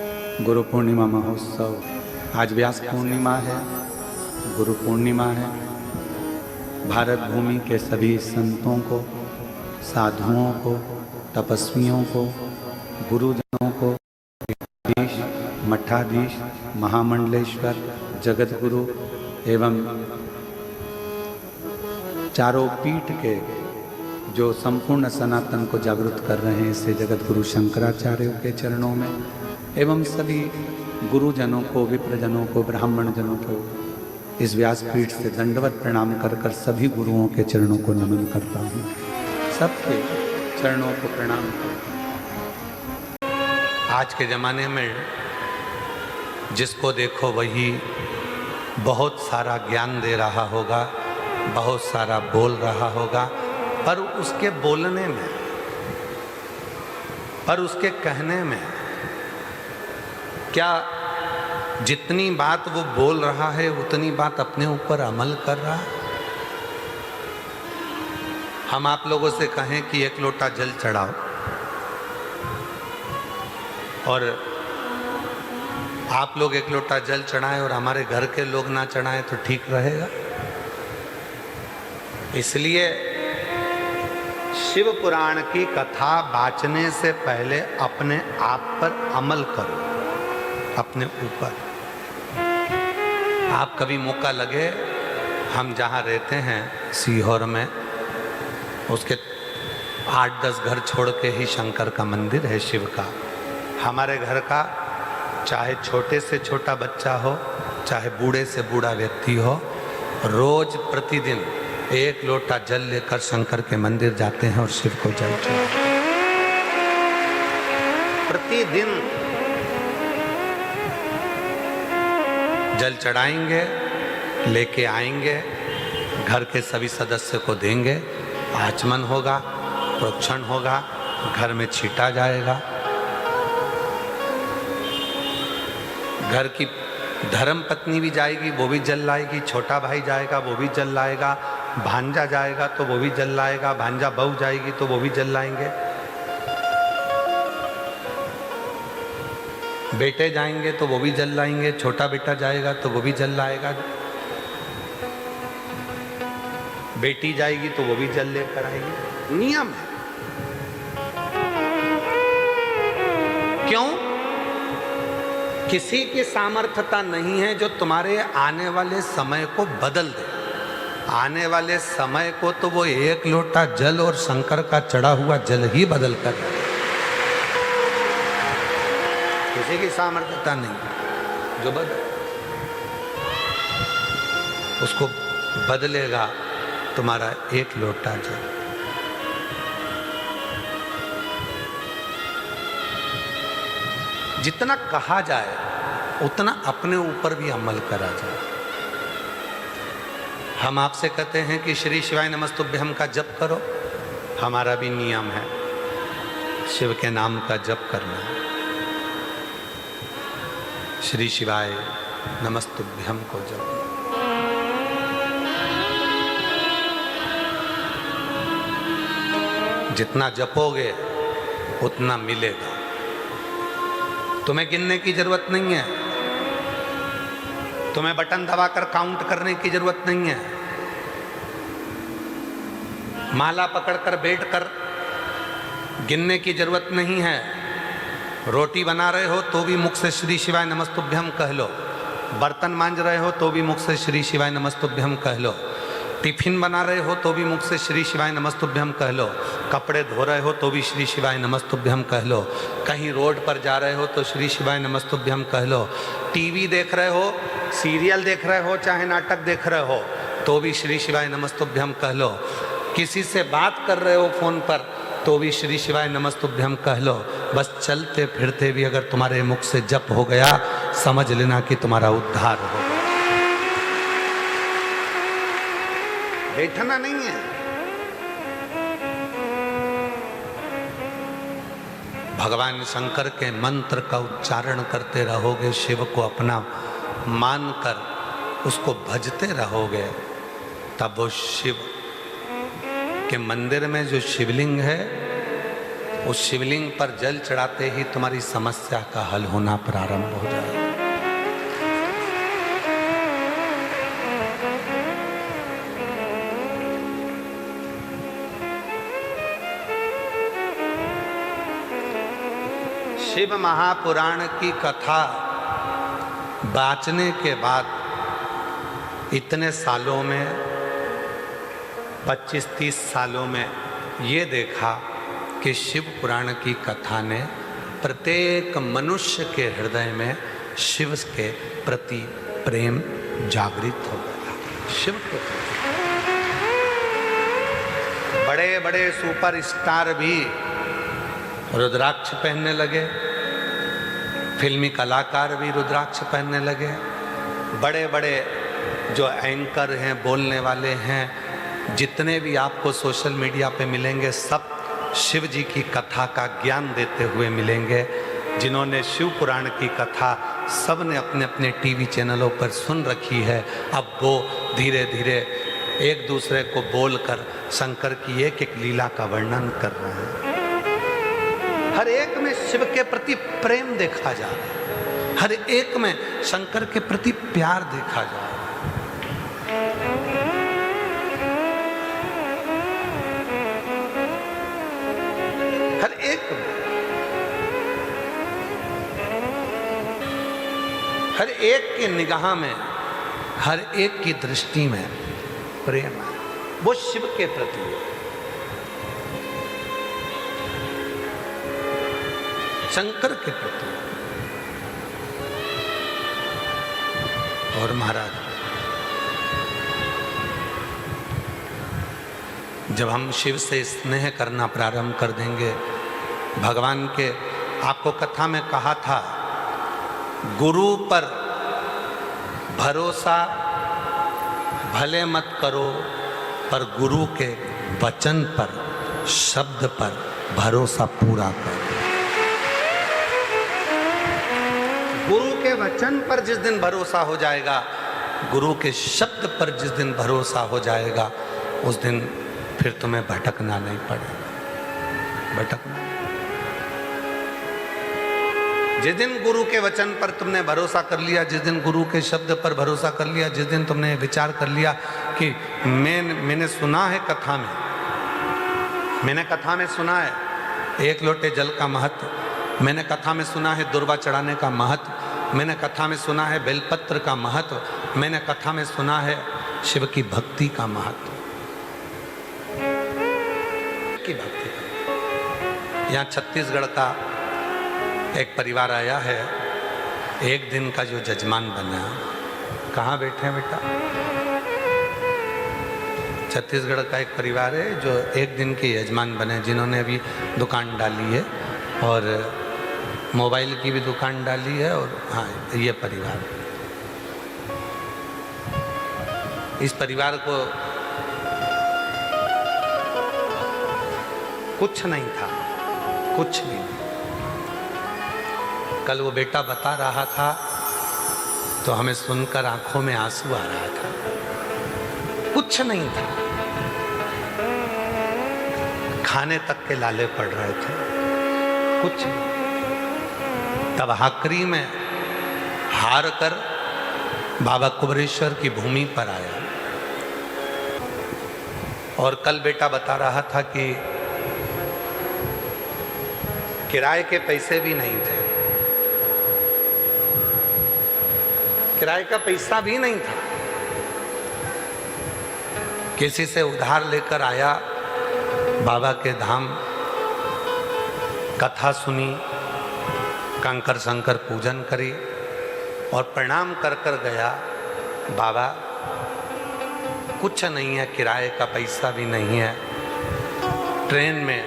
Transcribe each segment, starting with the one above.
गुरु पूर्णिमा महोत्सव। आज व्यास पूर्णिमा है, गुरु पूर्णिमा है। भारत भूमि के सभी संतों को, साधुओं को, तपस्वियों को, गुरुजनों को, पीठाधीश, मठाधीश, महामंडलेश्वर, जगत गुरु एवं चारों पीठ के जो संपूर्ण सनातन को जागृत कर रहे हैं, इससे जगत गुरु शंकराचार्यों के चरणों में एवं सभी गुरुजनों को, विप्रजनों को, ब्राह्मण जनों को इस व्यासपीठ से दंडवत प्रणाम कर कर सभी गुरुओं के चरणों को नमन करता हूँ। सबके चरणों को प्रणाम करता हूँ। आज के ज़माने में जिसको देखो वही बहुत सारा ज्ञान दे रहा होगा, बहुत सारा बोल रहा होगा, पर उसके बोलने में, पर उसके कहने में क्या जितनी बात वो बोल रहा है उतनी बात अपने ऊपर अमल कर रहा है? हम आप लोगों से कहें कि एक लोटा जल चढ़ाओ और आप लोग एक लोटा जल चढ़ाएं और हमारे घर के लोग ना चढ़ाएं तो ठीक रहेगा? इसलिए शिव पुराण की कथा वाचने से पहले अपने आप पर अमल करो, अपने ऊपर। आप कभी मौका लगे, हम जहाँ रहते हैं सीहोर में, उसके 8-10 घर छोड़ के ही शंकर का मंदिर है, शिव का। हमारे घर का चाहे छोटे से छोटा बच्चा हो, चाहे बूढ़े से बूढ़ा व्यक्ति हो, रोज प्रतिदिन एक लोटा जल लेकर शंकर के मंदिर जाते हैं और शिव को जल चढ़ाते हैं। प्रतिदिन जल चढ़ाएंगे, लेके आएंगे, घर के सभी सदस्य को देंगे, आचमन होगा, प्रोक्षण होगा, घर में छीटा जाएगा। घर की धर्म पत्नी भी जाएगी, वो भी जल लाएगी, छोटा भाई जाएगा, वो भी जल लाएगा, भांजा जाएगा तो वो भी जल लाएगा, भांजा बहू जाएगी तो वो भी जल लाएंगे, बेटे जाएंगे तो वो भी जल लाएंगे, छोटा बेटा जाएगा तो वो भी जल लाएगा, बेटी जाएगी तो वो भी जल लेकर आएगी। नियम है। क्यों? किसी की सामर्थ्यता नहीं है जो तुम्हारे आने वाले समय को बदल दे। आने वाले समय को तो वो एक लोटा जल और शंकर का चढ़ा हुआ जल ही बदल कर, किसी की सामर्थ्यता नहीं जो बदल, उसको बदलेगा तुम्हारा एक लोटा जल। जितना कहा जाए उतना अपने ऊपर भी अमल करा जाए। हम आपसे कहते हैं कि श्री शिवाय नमस्तुभ्यम का जप करो, हमारा भी नियम है शिव के नाम का जप करना। श्री शिवाय नमस्तुभ्यम को जप। जितना जपोगे उतना मिलेगा। तुम्हें गिनने की जरूरत नहीं है, तुम्हें बटन दबाकर काउंट करने की जरूरत नहीं है, माला पकड़कर बैठकर गिनने की जरूरत नहीं है। रोटी बना रहे हो तो भी मुख से श्री शिवाय नमस्तुभ्यम कह लो, बर्तन मांज रहे हो तो भी मुख से श्री शिवाय नमस्तुभ्यम कह लो, टिफिन बना रहे हो तो भी मुख से श्री शिवाय नमस्तुभ्यम कह लो, कपड़े धो रहे हो तो भी श्री शिवाय नमस्तुभ्यम कह लो, कहीं रोड पर जा रहे हो तो श्री शिवाय नमस्तुभ्यम कह लो, टीवी देख रहे हो, सीरियल देख रहे हो, चाहे नाटक देख रहे हो तो भी श्री शिवाय नमस्तुभ्यम कह लो, किसी से बात कर रहे हो फोन पर तो भी श्री शिवाय नमस्तुभ्यम कह लो। बस चलते फिरते भी अगर तुम्हारे मुख से जप हो गया, समझ लेना कि तुम्हारा उद्धार हो गया। बैठना नहीं है। भगवान शंकर के मंत्र का उच्चारण करते रहोगे, शिव को अपना मानकर उसको भजते रहोगे, तब वो शिव के मंदिर में जो शिवलिंग है उस शिवलिंग पर जल चढ़ाते ही तुम्हारी समस्या का हल होना प्रारंभ हो जाएगा। शिव महापुराण की कथा बाँचने के बाद इतने सालों में 25-30 सालों में ये देखा कि शिव पुराण की कथा ने प्रत्येक मनुष्य के हृदय में शिव के प्रति प्रेम जागृत हो गया। शिव के बड़े बड़े सुपर स्टार भी रुद्राक्ष पहनने लगे, फिल्मी कलाकार भी रुद्राक्ष पहनने लगे, बड़े बड़े जो एंकर हैं, बोलने वाले हैं, जितने भी आपको सोशल मीडिया पे मिलेंगे सब शिव जी की कथा का ज्ञान देते हुए मिलेंगे। जिन्होंने शिव पुराण की कथा सब ने अपने अपने टीवी चैनलों पर सुन रखी है, अब वो धीरे धीरे एक दूसरे को बोलकर शंकर की एक एक लीला का वर्णन कर रहे हैं। हर एक में शिव के प्रति प्रेम देखा जा रहा है, हर एक में शंकर के प्रति प्यार देखा जा रहा है। हर एक में, हर एक की निगाह में, हर एक की दृष्टि में प्रेम है, वो शिव के प्रति है, शंकर के प्रति। और महाराज, जब हम शिव से स्नेह करना प्रारंभ कर देंगे, भगवान के, आपको कथा में कहा था, गुरु पर भरोसा भले मत करो, पर गुरु के वचन पर, शब्द पर भरोसा पूरा करो। गुरु के वचन पर जिस दिन भरोसा हो जाएगा, गुरु के शब्द पर जिस दिन भरोसा हो जाएगा, उस दिन फिर तुम्हें भटकना नहीं पड़ेगा। भटकना, जिस दिन गुरु के वचन पर तुमने भरोसा कर लिया, जिस दिन गुरु के शब्द पर भरोसा कर लिया, जिस दिन तुमने विचार कर लिया कि मैंने सुना है कथा में, मैंने कथा में सुना है एक लोटे जल का महत्व, मैंने कथा में सुना है दुर्वा चढ़ाने का महत्व, मैंने कथा में सुना है बेलपत्र का महत्व, मैंने कथा में सुना है शिव की भक्ति का महत्व, की भक्ति का। यहाँ छत्तीसगढ़ का एक परिवार आया है, एक दिन का जो जजमान बना। कहाँ बैठे हैं बेटा? छत्तीसगढ़ का एक परिवार है जो एक दिन के यजमान बने, जिन्होंने अभी दुकान डाली है और मोबाइल की भी दुकान डाली है। और हाँ, ये परिवार, इस परिवार को कुछ नहीं था, कुछ भी नहीं। कल वो बेटा बता रहा था तो हमें सुनकर आंखों में आंसू आ रहा था। कुछ नहीं था, खाने तक के लाले पड़ रहे थे, कुछ नहीं। तब हाकरी में हार कर बाबा कुबरेश्वर की भूमि पर आया। और कल बेटा बता रहा था कि किराए के पैसे भी नहीं थे, किराए का पैसा भी नहीं था, किसी से उधार लेकर आया, बाबा के धाम कथा सुनी, कंकर शंकर पूजन करी और प्रणाम कर कर गया। बाबा कुछ नहीं है, किराए का पैसा भी नहीं है, ट्रेन में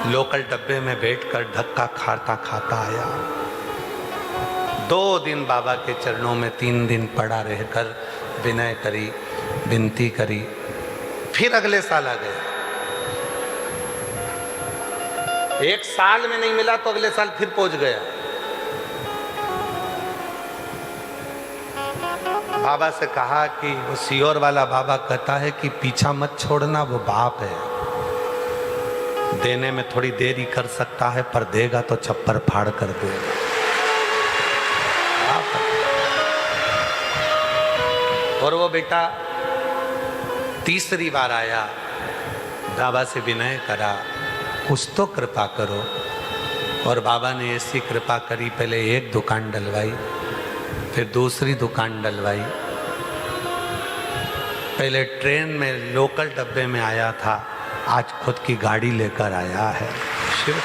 लोकल डब्बे में बैठकर धक्का खाता खाता आया। 2 दिन बाबा के चरणों में 3 दिन पड़ा रहकर विनय करी, विनती करी, फिर अगले साल आ गया। 1 साल में नहीं मिला तो अगले साल फिर पहुंच गया। बाबा से कहा कि वो सियोर वाला बाबा कहता है कि पीछा मत छोड़ना, वो बाप है, देने में थोड़ी देरी कर सकता है, पर देगा तो छप्पर फाड़ कर देगा। और वो बेटा तीसरी बार आया, बाबा से विनय करा, कुछ तो कृपा करो। और बाबा ने ऐसी कृपा करी, पहले एक दुकान डलवाई, फिर दूसरी दुकान डलवाई। पहले ट्रेन में लोकल डब्बे में आया था, आज खुद की गाड़ी लेकर आया है। शिव,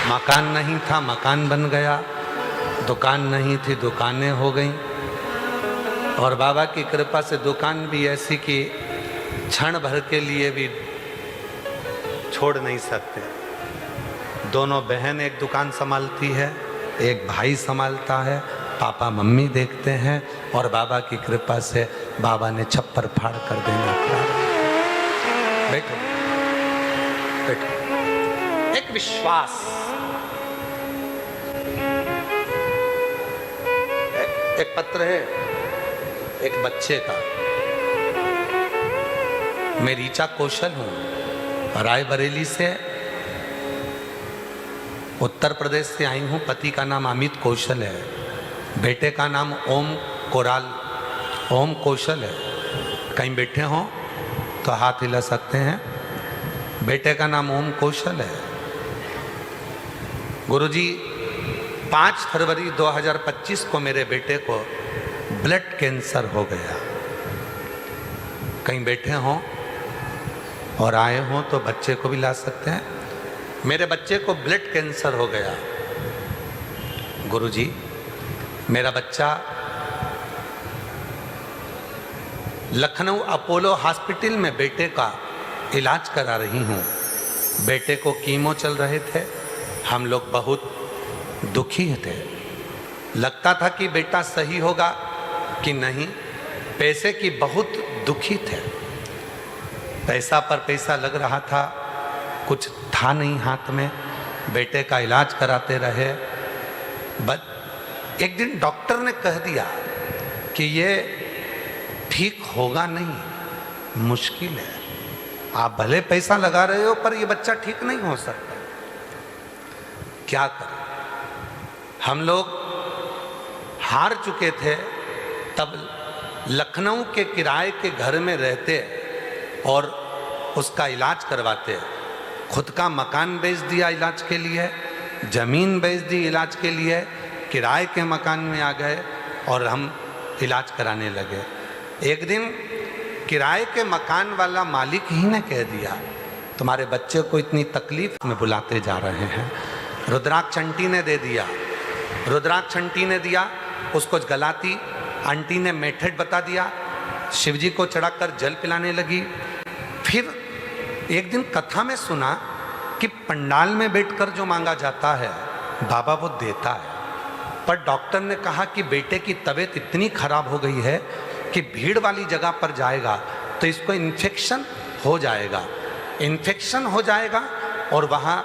मकान नहीं था, मकान बन गया, दुकान नहीं थी, दुकानें हो गई। और बाबा की कृपा से दुकान भी ऐसी कि क्षण भर के लिए भी छोड़ नहीं सकते। दोनों बहन एक दुकान संभालती है, एक भाई संभालता है, पापा मम्मी देखते हैं। और बाबा की कृपा से बाबा ने छप्पर फाड़ कर देना प्रारंभ। बैठो बैठो। एक विश्वास, एक पत्र है एक बच्चे का। मैं रीचा कौशल हूं, रायबरेली से, उत्तर प्रदेश से आई हूँ। पति का नाम अमित कौशल है, बेटे का नाम ओम कौशल है। कहीं बैठे हो तो हाथ हिला सकते हैं। बेटे का नाम ओम कौशल है। गुरुजी 5 फरवरी 2025 को मेरे बेटे को ब्लड कैंसर हो गया। कहीं बैठे हो और आए हो तो बच्चे को भी ला सकते हैं। मेरे बच्चे को ब्लड कैंसर हो गया। गुरुजी, मेरा बच्चा लखनऊ अपोलो हॉस्पिटल में बेटे का इलाज करा रही हूँ। बेटे को कीमो चल रहे थे, हम लोग बहुत दुखी थे। लगता था कि बेटा सही होगा कि नहीं, पैसे की बहुत दुखी थे। पैसा पर पैसा लग रहा था, कुछ था नहीं हाथ में। बेटे का इलाज कराते रहे। बट एक दिन डॉक्टर ने कह दिया कि ये ठीक होगा नहीं, मुश्किल है। आप भले पैसा लगा रहे हो पर ये बच्चा ठीक नहीं हो सकता। क्या करें? हम लोग हार चुके थे। तब लखनऊ के किराए के घर में रहते और उसका इलाज करवाते। खुद का मकान बेच दिया इलाज के लिए, जमीन बेच दी इलाज के लिए, किराए के मकान में आ गए और हम इलाज कराने लगे। एक दिन किराए के मकान वाला मालिक ही ने कह दिया, तुम्हारे बच्चे को इतनी तकलीफ में बुलाते जा रहे हैं। रुद्राक्ष आंटी ने दे दिया, रुद्राक्ष आंटी ने दिया, उसको गलाती आंटी ने मेथड बता दिया, शिवजी को चढ़ाकर जल पिलाने लगी। फिर एक दिन कथा में सुना कि पंडाल में बैठकर जो मांगा जाता है बाबा वो देता है। पर डॉक्टर ने कहा कि बेटे की तबीयत इतनी खराब हो गई है कि भीड़ वाली जगह पर जाएगा तो इसको इन्फेक्शन हो जाएगा, इन्फेक्शन हो जाएगा और वहाँ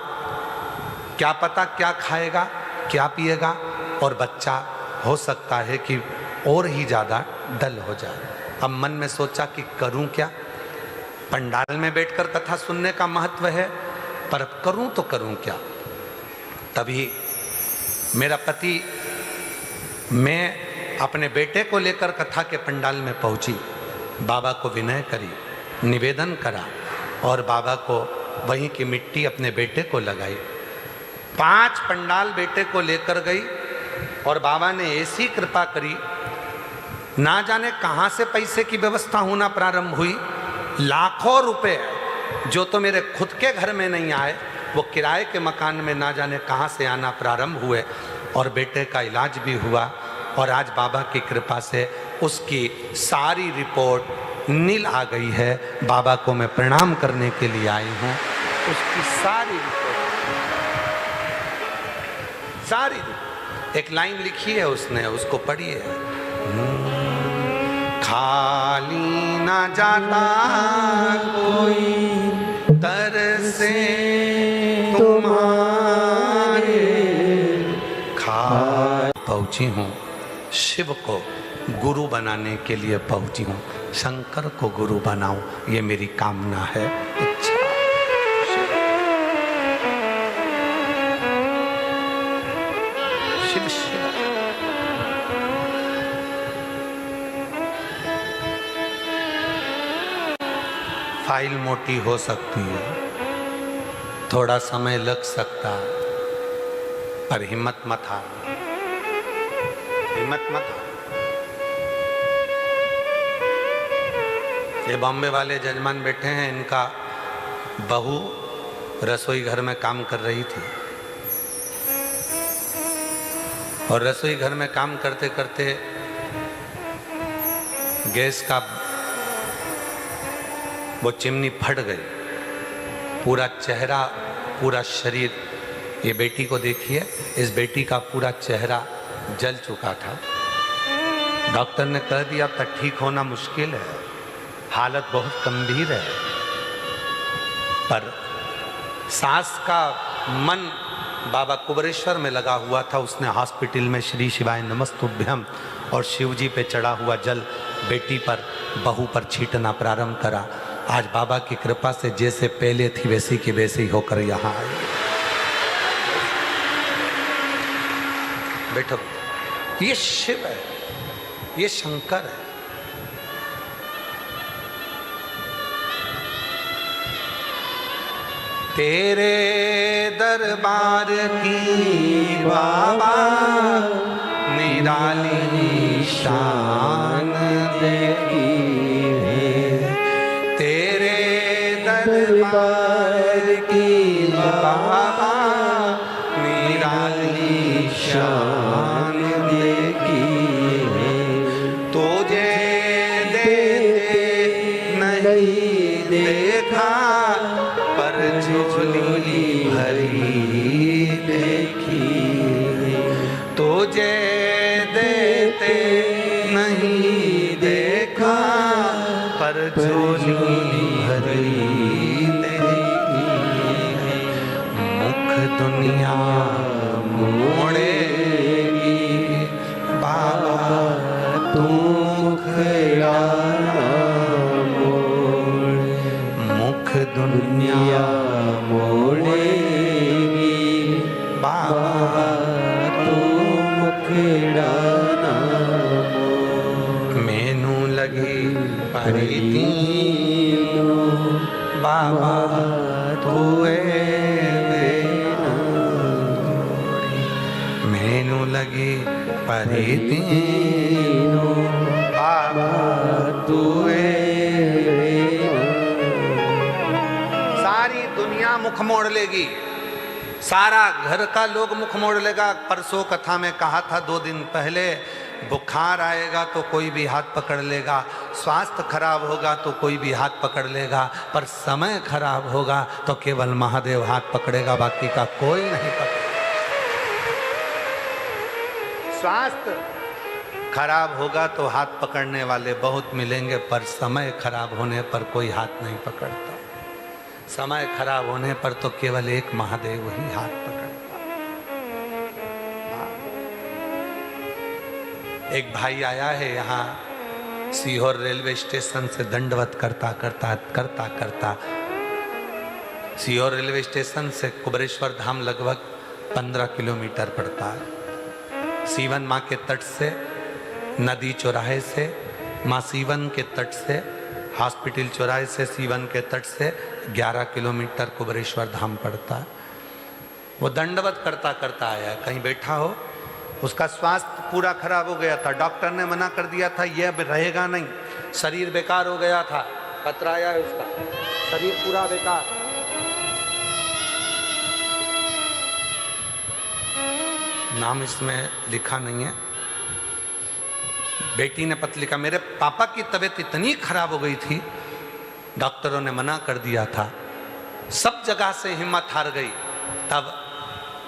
क्या पता क्या खाएगा क्या पिएगा, और बच्चा हो सकता है कि और ही ज़्यादा डल हो जाए। अब मन में सोचा कि करूं क्या। पंडाल में बैठकर कथा सुनने का महत्व है, पर करूं तो करूं क्या। तभी मेरा पति, मैं अपने बेटे को लेकर कथा के पंडाल में पहुंची, बाबा को विनय करी, निवेदन करा और बाबा को वहीं की मिट्टी अपने बेटे को लगाई। 5 पंडाल बेटे को लेकर गई और बाबा ने ऐसी कृपा करी, ना जाने कहाँ से पैसे की व्यवस्था होना प्रारंभ हुई। लाखों रुपए जो तो मेरे खुद के घर में नहीं आए, वो किराए के मकान में ना जाने कहाँ से आना प्रारंभ हुए और बेटे का इलाज भी हुआ। और आज बाबा की कृपा से उसकी सारी रिपोर्ट नील आ गई है। बाबा को मैं प्रणाम करने के लिए आई हूँ। उसकी सारी एक लाइन लिखी है उसने, उसको पढ़िए। खाली ना जाता कोई तरसे तुम्हारे, पहुंची हूँ शिव को गुरु बनाने के लिए पहुंची हूँ। शंकर को गुरु बनाऊं, ये मेरी कामना है, इच्छा। शिव शिव। फाइल मोटी हो सकती है, थोड़ा समय लग सकता है, पर हिम्मत मत हार, हिम्मत मत हार। ये बॉम्बे वाले जजमान बैठे हैं, इनका बहू रसोई घर में काम कर रही थी और रसोई घर में काम करते करते गैस का वो चिमनी फट गई, पूरा चेहरा पूरा शरीर, ये बेटी को देखिए, इस बेटी का पूरा चेहरा जल चुका था। डॉक्टर ने कह दिया था ठीक होना मुश्किल है, हालत बहुत गंभीर है, पर सास का मन बाबा कुबरेश्वर में लगा हुआ था। उसने हॉस्पिटल में श्री शिवाय नमस्तुभ्यम और शिव जी पे चढ़ा हुआ जल बेटी पर, बहू पर छींटना प्रारंभ करा। आज बाबा की कृपा से जैसे पहले थी वैसी की वैसी होकर यहाँ आई। बैठो, ये शिव है, ये शंकर है। तेरे दरबार की बाबा निराली शान देखी है, तेरे दरबार की बाबा निराली शान देखी है। तुझे देते नहीं देखा, पर झोली भरी देखी, तुझे देते नहीं देखा, पर झोली भरी देखी। मुख दुनिया मोड़ेगी बाबा, तू मुखड़ा मुख दुनिया मोड़ेगी बाबा, तू मुखड़ा ना मोड़। मैनू लगी परीती बाबा, तू मैनू लगी परीती बाबा, तू दुनिया मुख मोड़ लेगी, सारा घर का लोग मुख मोड़ लेगा। परसों कथा में कहा था 2 दिन पहले, बुखार आएगा तो कोई भी हाथ पकड़ लेगा, स्वास्थ्य खराब होगा तो कोई भी हाथ पकड़ लेगा, पर समय खराब होगा तो केवल महादेव हाथ पकड़ेगा, बाकी का कोई नहीं पकड़ेगा। स्वास्थ्य खराब होगा तो हाथ पकड़ने वाले बहुत मिलेंगे, पर समय खराब होने पर कोई हाथ नहीं पकड़ता। समय खराब होने पर तो केवल एक महादेव ही हाथ पकड़ता। एक भाई आया है यहाँ सीहोर रेलवे स्टेशन से, दंडवत करता करता करता करता सीहोर रेलवे स्टेशन से कुबरेश्वर धाम लगभग 15 किलोमीटर पड़ता है। सीवन माँ के तट से, नदी चौराहे से, माँ सीवन के तट से, हॉस्पिटल चौराहे से, सीवन के तट से 11 किलोमीटर कुबरेश्वर धाम पड़ता है। वो दंडवत करता करता आया, कहीं बैठा हो, उसका स्वास्थ्य पूरा खराब हो गया था, डॉक्टर ने मना कर दिया था ये अब रहेगा नहीं, शरीर बेकार हो गया था, कतराया है उसका शरीर पूरा बेकार। नाम इसमें लिखा नहीं है। बेटी ने पत्र लिखा, मेरे पापा की तबीयत इतनी खराब हो गई थी, डॉक्टरों ने मना कर दिया था, सब जगह से हिम्मत हार गई। तब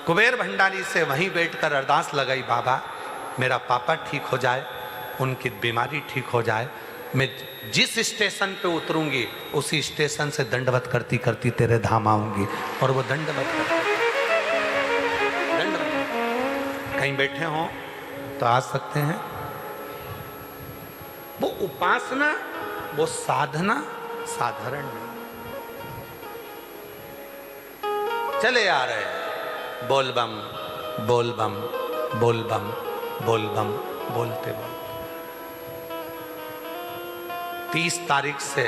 कुबेर भंडारी से वहीं बैठकर अरदास लगाई, बाबा मेरा पापा ठीक हो जाए, उनकी बीमारी ठीक हो जाए, मैं जिस स्टेशन पे उतरूंगी उसी स्टेशन से दंडवत करती करती तेरे धाम आऊंगी। और वो दंडवत कहीं बैठे हों तो आ सकते हैं। वो उपासना, वो साधना साधारण नहीं। चले आ रहे हैं, बोल बम बोल बम बोल बम बोलते बोलते 30 तारीख से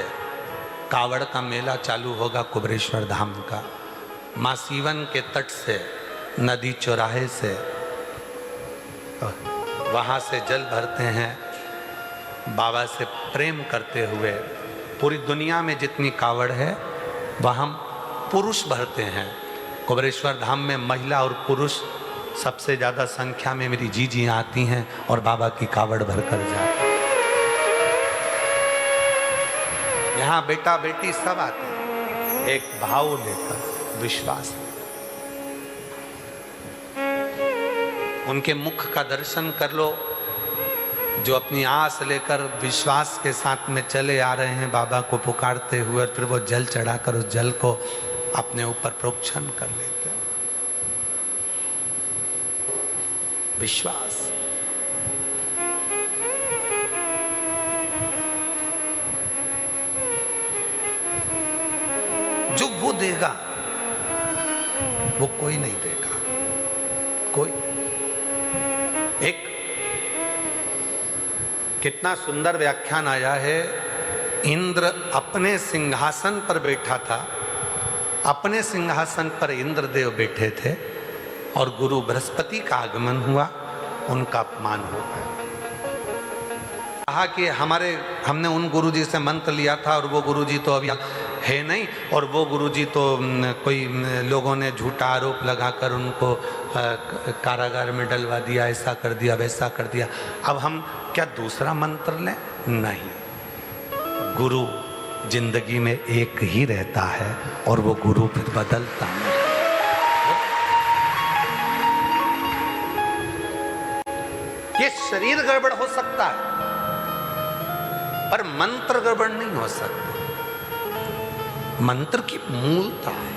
कावड़ का मेला चालू होगा कुबेरेश्वर धाम का। माँ सीवन के तट से, नदी चौराहे से, वहाँ से जल भरते हैं बाबा से प्रेम करते हुए। पूरी दुनिया में जितनी कावड़ है वह हम पुरुष भरते हैं। कुबेरेश्वर धाम में महिला और पुरुष सबसे ज़्यादा संख्या में मेरी जीजियाँ आती हैं और बाबा की कावड़ भर कर जाती हैं। यहाँ बेटा बेटी सब आते हैं एक भाव लेकर, विश्वास। उनके मुख का दर्शन कर लो जो अपनी आस लेकर विश्वास के साथ में चले आ रहे हैं बाबा को पुकारते हुए, और फिर वो जल चढ़ाकर उस जल को अपने ऊपर प्रोक्षण कर लेते हैं। विश्वास। जो वो देगा वो कोई नहीं देगा। कोई एक कितना सुंदर व्याख्यान आया है। इंद्र अपने सिंहासन पर बैठा था, अपने सिंहासन पर इंद्रदेव बैठे थे और गुरु बृहस्पति का आगमन हुआ, उनका अपमान हो गया। कहा कि हमने उन गुरुजी से मंत्र लिया था और वो गुरुजी तो अभी है नहीं, और वो गुरुजी तो कोई लोगों ने झूठा आरोप लगाकर उनको कारागार में डलवा दिया, ऐसा कर दिया वैसा कर दिया। अब हम क्या दूसरा मंत्र लें? नहीं। गुरु जिंदगी में एक ही रहता है और वो गुरु फिर बदलता नहीं। ये शरीर गड़बड़ हो सकता है पर मंत्र गड़बड़ नहीं हो सकता। मंत्र की मूलता है।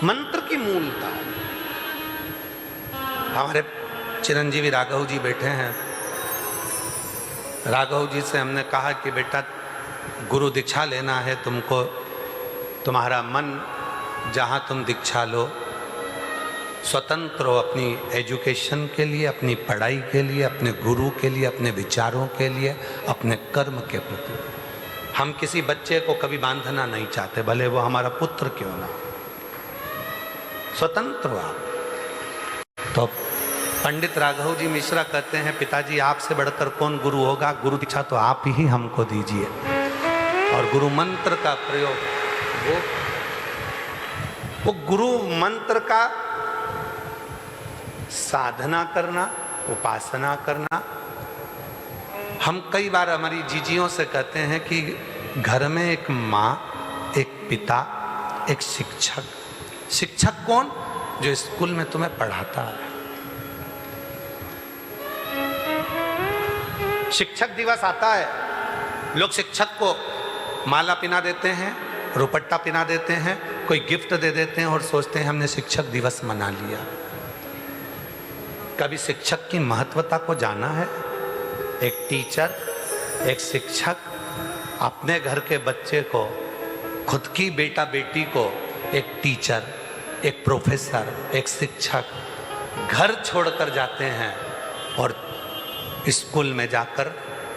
मंत्र की मूलता है। हमारे चिरंजीवी राघव जी बैठे हैं। राघव जी से हमने कहा कि बेटा गुरु दीक्षा लेना है तुमको, तुम्हारा मन जहाँ तुम दीक्षा लो, स्वतंत्र हो अपनी एजुकेशन के लिए, अपनी पढ़ाई के लिए, अपने गुरु के लिए, अपने विचारों के लिए, अपने कर्म के प्रति। हम किसी बच्चे को कभी बांधना नहीं चाहते, भले वो हमारा पुत्र क्यों ना। स्वतंत्र हो आप। तो पंडित राघव जी मिश्रा कहते हैं, पिताजी आपसे बढ़कर कौन गुरु होगा? गुरु दीक्षा तो आप ही हमको दीजिए। और गुरु मंत्र का प्रयोग, वो गुरु मंत्र का साधना करना, उपासना करना। हम कई बार हमारी जीजियों से कहते हैं कि घर में एक माँ, एक पिता, एक शिक्षक। शिक्षक कौन? जो स्कूल में तुम्हें पढ़ाता है। शिक्षक दिवस आता है, लोग शिक्षक को माला पिना देते हैं, रुपट्टा पिना देते हैं, कोई गिफ्ट दे देते हैं और सोचते हैं हमने शिक्षक दिवस मना लिया। कभी शिक्षक की महत्वता को जाना है? एक टीचर, एक शिक्षक अपने घर के बच्चे को, खुद की बेटा बेटी को, एक टीचर, एक प्रोफेसर, एक शिक्षक घर छोड़कर जाते हैं और स्कूल में जाकर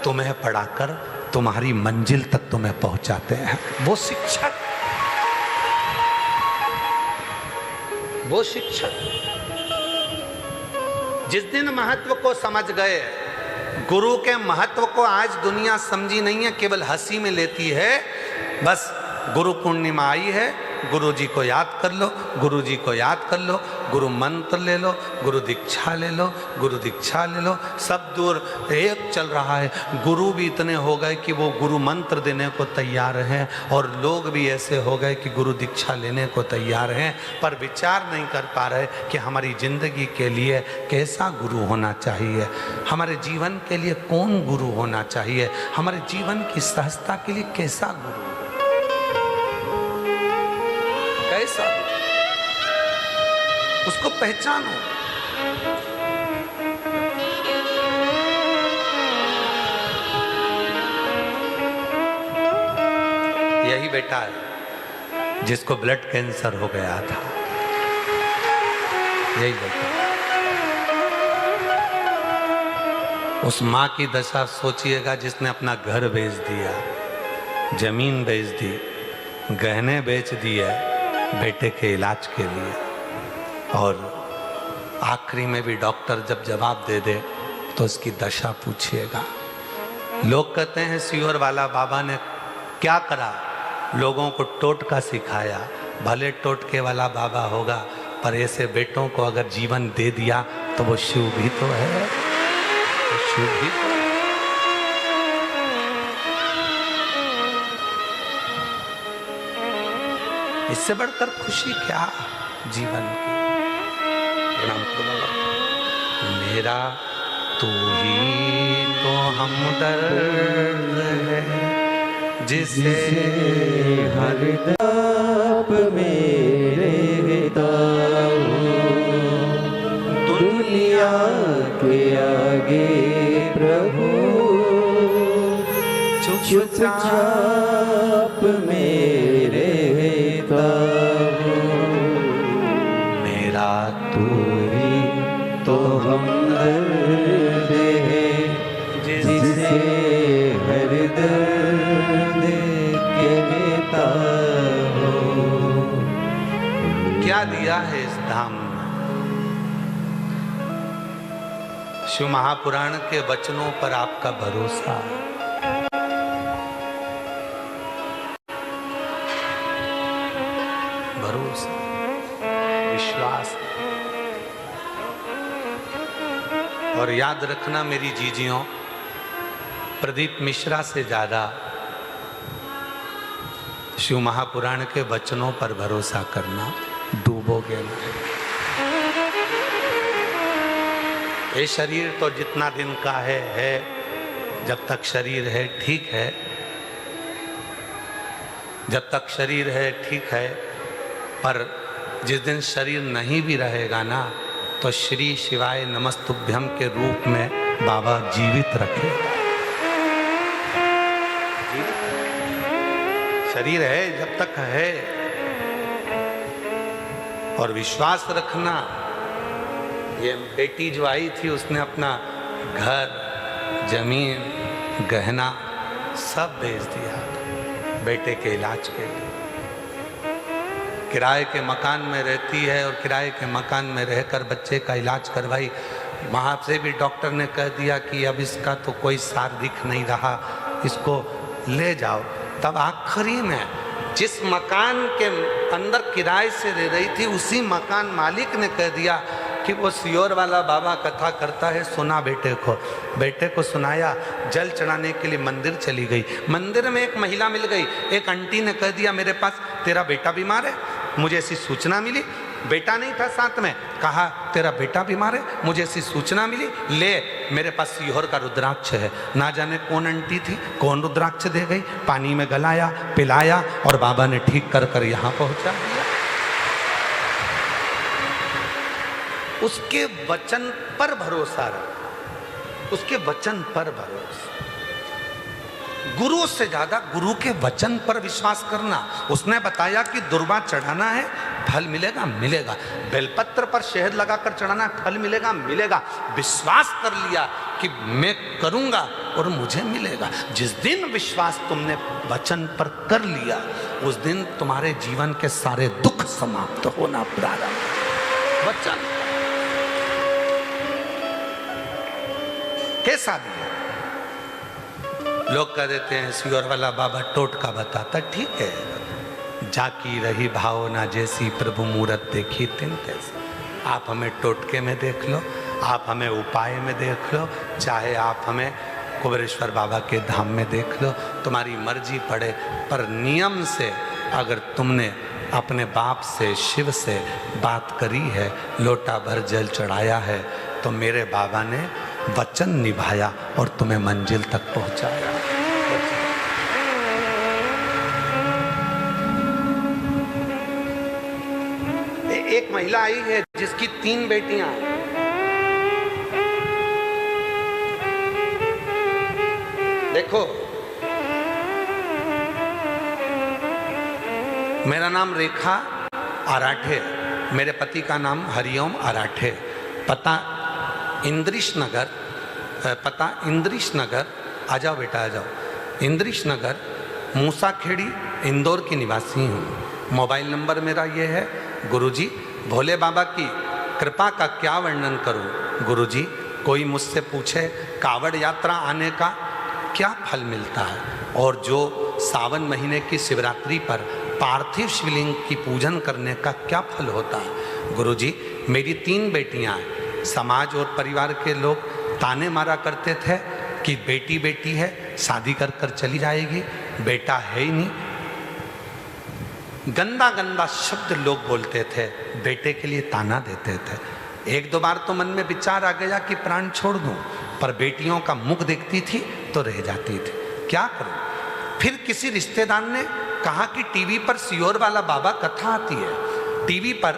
तुम्हें पढ़ाकर तुम्हारी मंजिल तक तुम्हें पहुंचाते हैं। वो शिक्षक, वो शिक्षक जिस दिन महत्व को समझ गए, गुरु के महत्व को आज दुनिया समझी नहीं है, केवल हंसी में लेती है। बस गुरु पूर्णिमा आई है, गुरु जी को याद कर लो, गुरु जी को याद कर लो, गुरु मंत्र ले लो, गुरु दीक्षा ले लो, गुरु दीक्षा ले लो। सब दूर एक चल रहा है। गुरु भी इतने हो गए कि वो गुरु मंत्र देने को तैयार हैं, और लोग भी ऐसे हो गए कि गुरु दीक्षा लेने को तैयार हैं, पर विचार नहीं कर पा रहे कि हमारी जिंदगी के लिए कैसा गुरु होना चाहिए, हमारे जीवन के लिए कौन गुरु होना चाहिए, हमारे जीवन की सहजता के लिए कैसा गुरु, कैसा। उसको पहचानो। यही बेटा है जिसको ब्लड कैंसर हो गया था, यही बेटा। उस माँ की दशा सोचिएगा जिसने अपना घर बेच दिया, जमीन बेच दी, गहने बेच दिए बेटे के इलाज के लिए, और आखिरी में भी डॉक्टर जब जवाब दे दे तो उसकी दशा पूछिएगा। लोग कहते हैं सियोर वाला बाबा ने क्या करा, लोगों को टोटका सिखाया। भले टोटके वाला बाबा होगा, पर ऐसे बेटों को अगर जीवन दे दिया तो वो शिव भी तो है, वो शिव भी तो है। इससे बढ़कर खुशी क्या जीवन की। प्रणाम करो बाबा। मेरा तू ही तो हमदर्द है, जिसे हर दाप मेरे दाओ, दुनिया के आगे प्रभु चुपचाप मेरे दाओ। मेरा तू ही तो हमदर्द है, जिसे हर दर्द कहता हो। क्या दिया है इस धाम में। शिव महापुराण के वचनों पर आपका भरोसा, भरोसा, विश्वास। और याद रखना मेरी जीजियों, प्रदीप मिश्रा से ज्यादा शिव महापुराण के वचनों पर भरोसा करना, डूबोगे नहीं। ये शरीर तो जितना दिन का है, जब तक शरीर है ठीक है, जब तक शरीर है ठीक है, पर जिस दिन शरीर नहीं भी रहेगा ना, तो श्री शिवाय नमस्तुभ्यम के रूप में बाबा जीवित रखे। शरीर है जब तक है। और विश्वास रखना, ये बेटी जो आई थी उसने अपना घर, जमीन, गहना सब बेच दिया बेटे के इलाज के लिए। किराए के मकान में रहती है और किराए के मकान में रहकर बच्चे का इलाज करवाई। वहाँ से भी डॉक्टर ने कह दिया कि अब इसका तो कोई सार दिख नहीं रहा, इसको ले जाओ। तब आखिरी में जिस मकान के अंदर किराए से रह रही थी, उसी मकान मालिक ने कह दिया कि वो सियोर वाला बाबा कथा करता है, सुना बेटे को सुनाया। जल चढ़ाने के लिए मंदिर चली गई। मंदिर में एक महिला मिल गई, एक आंटी ने कह दिया मेरे पास तेरा बेटा बीमार है, मुझे ऐसी सूचना मिली। बेटा नहीं था साथ में, कहा तेरा बेटा बीमार है, मुझे ऐसी सूचना मिली, ले मेरे पास सीहोर का रुद्राक्ष है। ना जाने कौन आंटी थी, कौन रुद्राक्ष दे गई, पानी में गलाया, पिलाया और बाबा ने ठीक कर कर यहाँ पहुँचा दिया। उसके वचन पर भरोसा रख, उसके वचन पर भरोसा। गुरु से ज्यादा गुरु के वचन पर विश्वास करना। उसने बताया कि दुर्वा चढ़ाना है, फल मिलेगा, मिलेगा। बेलपत्र पर शहद लगाकर चढ़ाना है, फल मिलेगा, मिलेगा। विश्वास कर लिया कि मैं करूंगा और मुझे मिलेगा। जिस दिन विश्वास तुमने वचन पर कर लिया, उस दिन तुम्हारे जीवन के सारे दुख समाप्त होना प्रारंभ। वचन कैसा दिया? लोग कह देते हैं सियोर वाला बाबा टोटका बताता, ठीक है, जाकी रही भावना जैसी प्रभु मूरत देखी तिन तैसी। आप हमें टोटके में देख लो, आप हमें उपाय में देख लो, चाहे आप हमें कुबेरेश्वर बाबा के धाम में देख लो, तुम्हारी मर्जी पड़े। पर नियम से अगर तुमने अपने बाप से, शिव से बात करी है, लोटा भर जल चढ़ाया है, तो मेरे बाबा ने वचन निभाया और तुम्हें मंजिल तक पहुंचाया। एक महिला आई है जिसकी 3 बेटियां हैं। देखो, मेरा नाम रेखा आराठे, मेरे पति का नाम हरिओम आराठे, पता इंद्रिश नगर, आ जाओ बेटा आ जाओ, इंद्रिश नगर, मूसाखेड़ी, इंदौर की निवासी हूँ। मोबाइल नंबर मेरा ये है। गुरुजी, भोले बाबा की कृपा का क्या वर्णन करूं? गुरुजी, कोई मुझसे पूछे कावड़ यात्रा आने का क्या फल मिलता है, और जो सावन महीने की शिवरात्रि पर पार्थिव शिवलिंग की पूजन करने का क्या फल होता है? गुरुजी, मेरी 3 बेटियां हैं। समाज और परिवार के लोग ताने मारा करते थे कि बेटी बेटी है, शादी कर कर चली जाएगी, बेटा है ही नहीं। गंदा गंदा शब्द लोग बोलते थे, बेटे के लिए ताना देते थे। 1-2 बार तो मन में विचार आ गया कि प्राण छोड़ दूं, पर बेटियों का मुख देखती थी तो रह जाती थी, क्या करूं? फिर किसी रिश्तेदार ने कहा कि टीवी पर सीहोर वाला बाबा कथा आती है, टीवी पर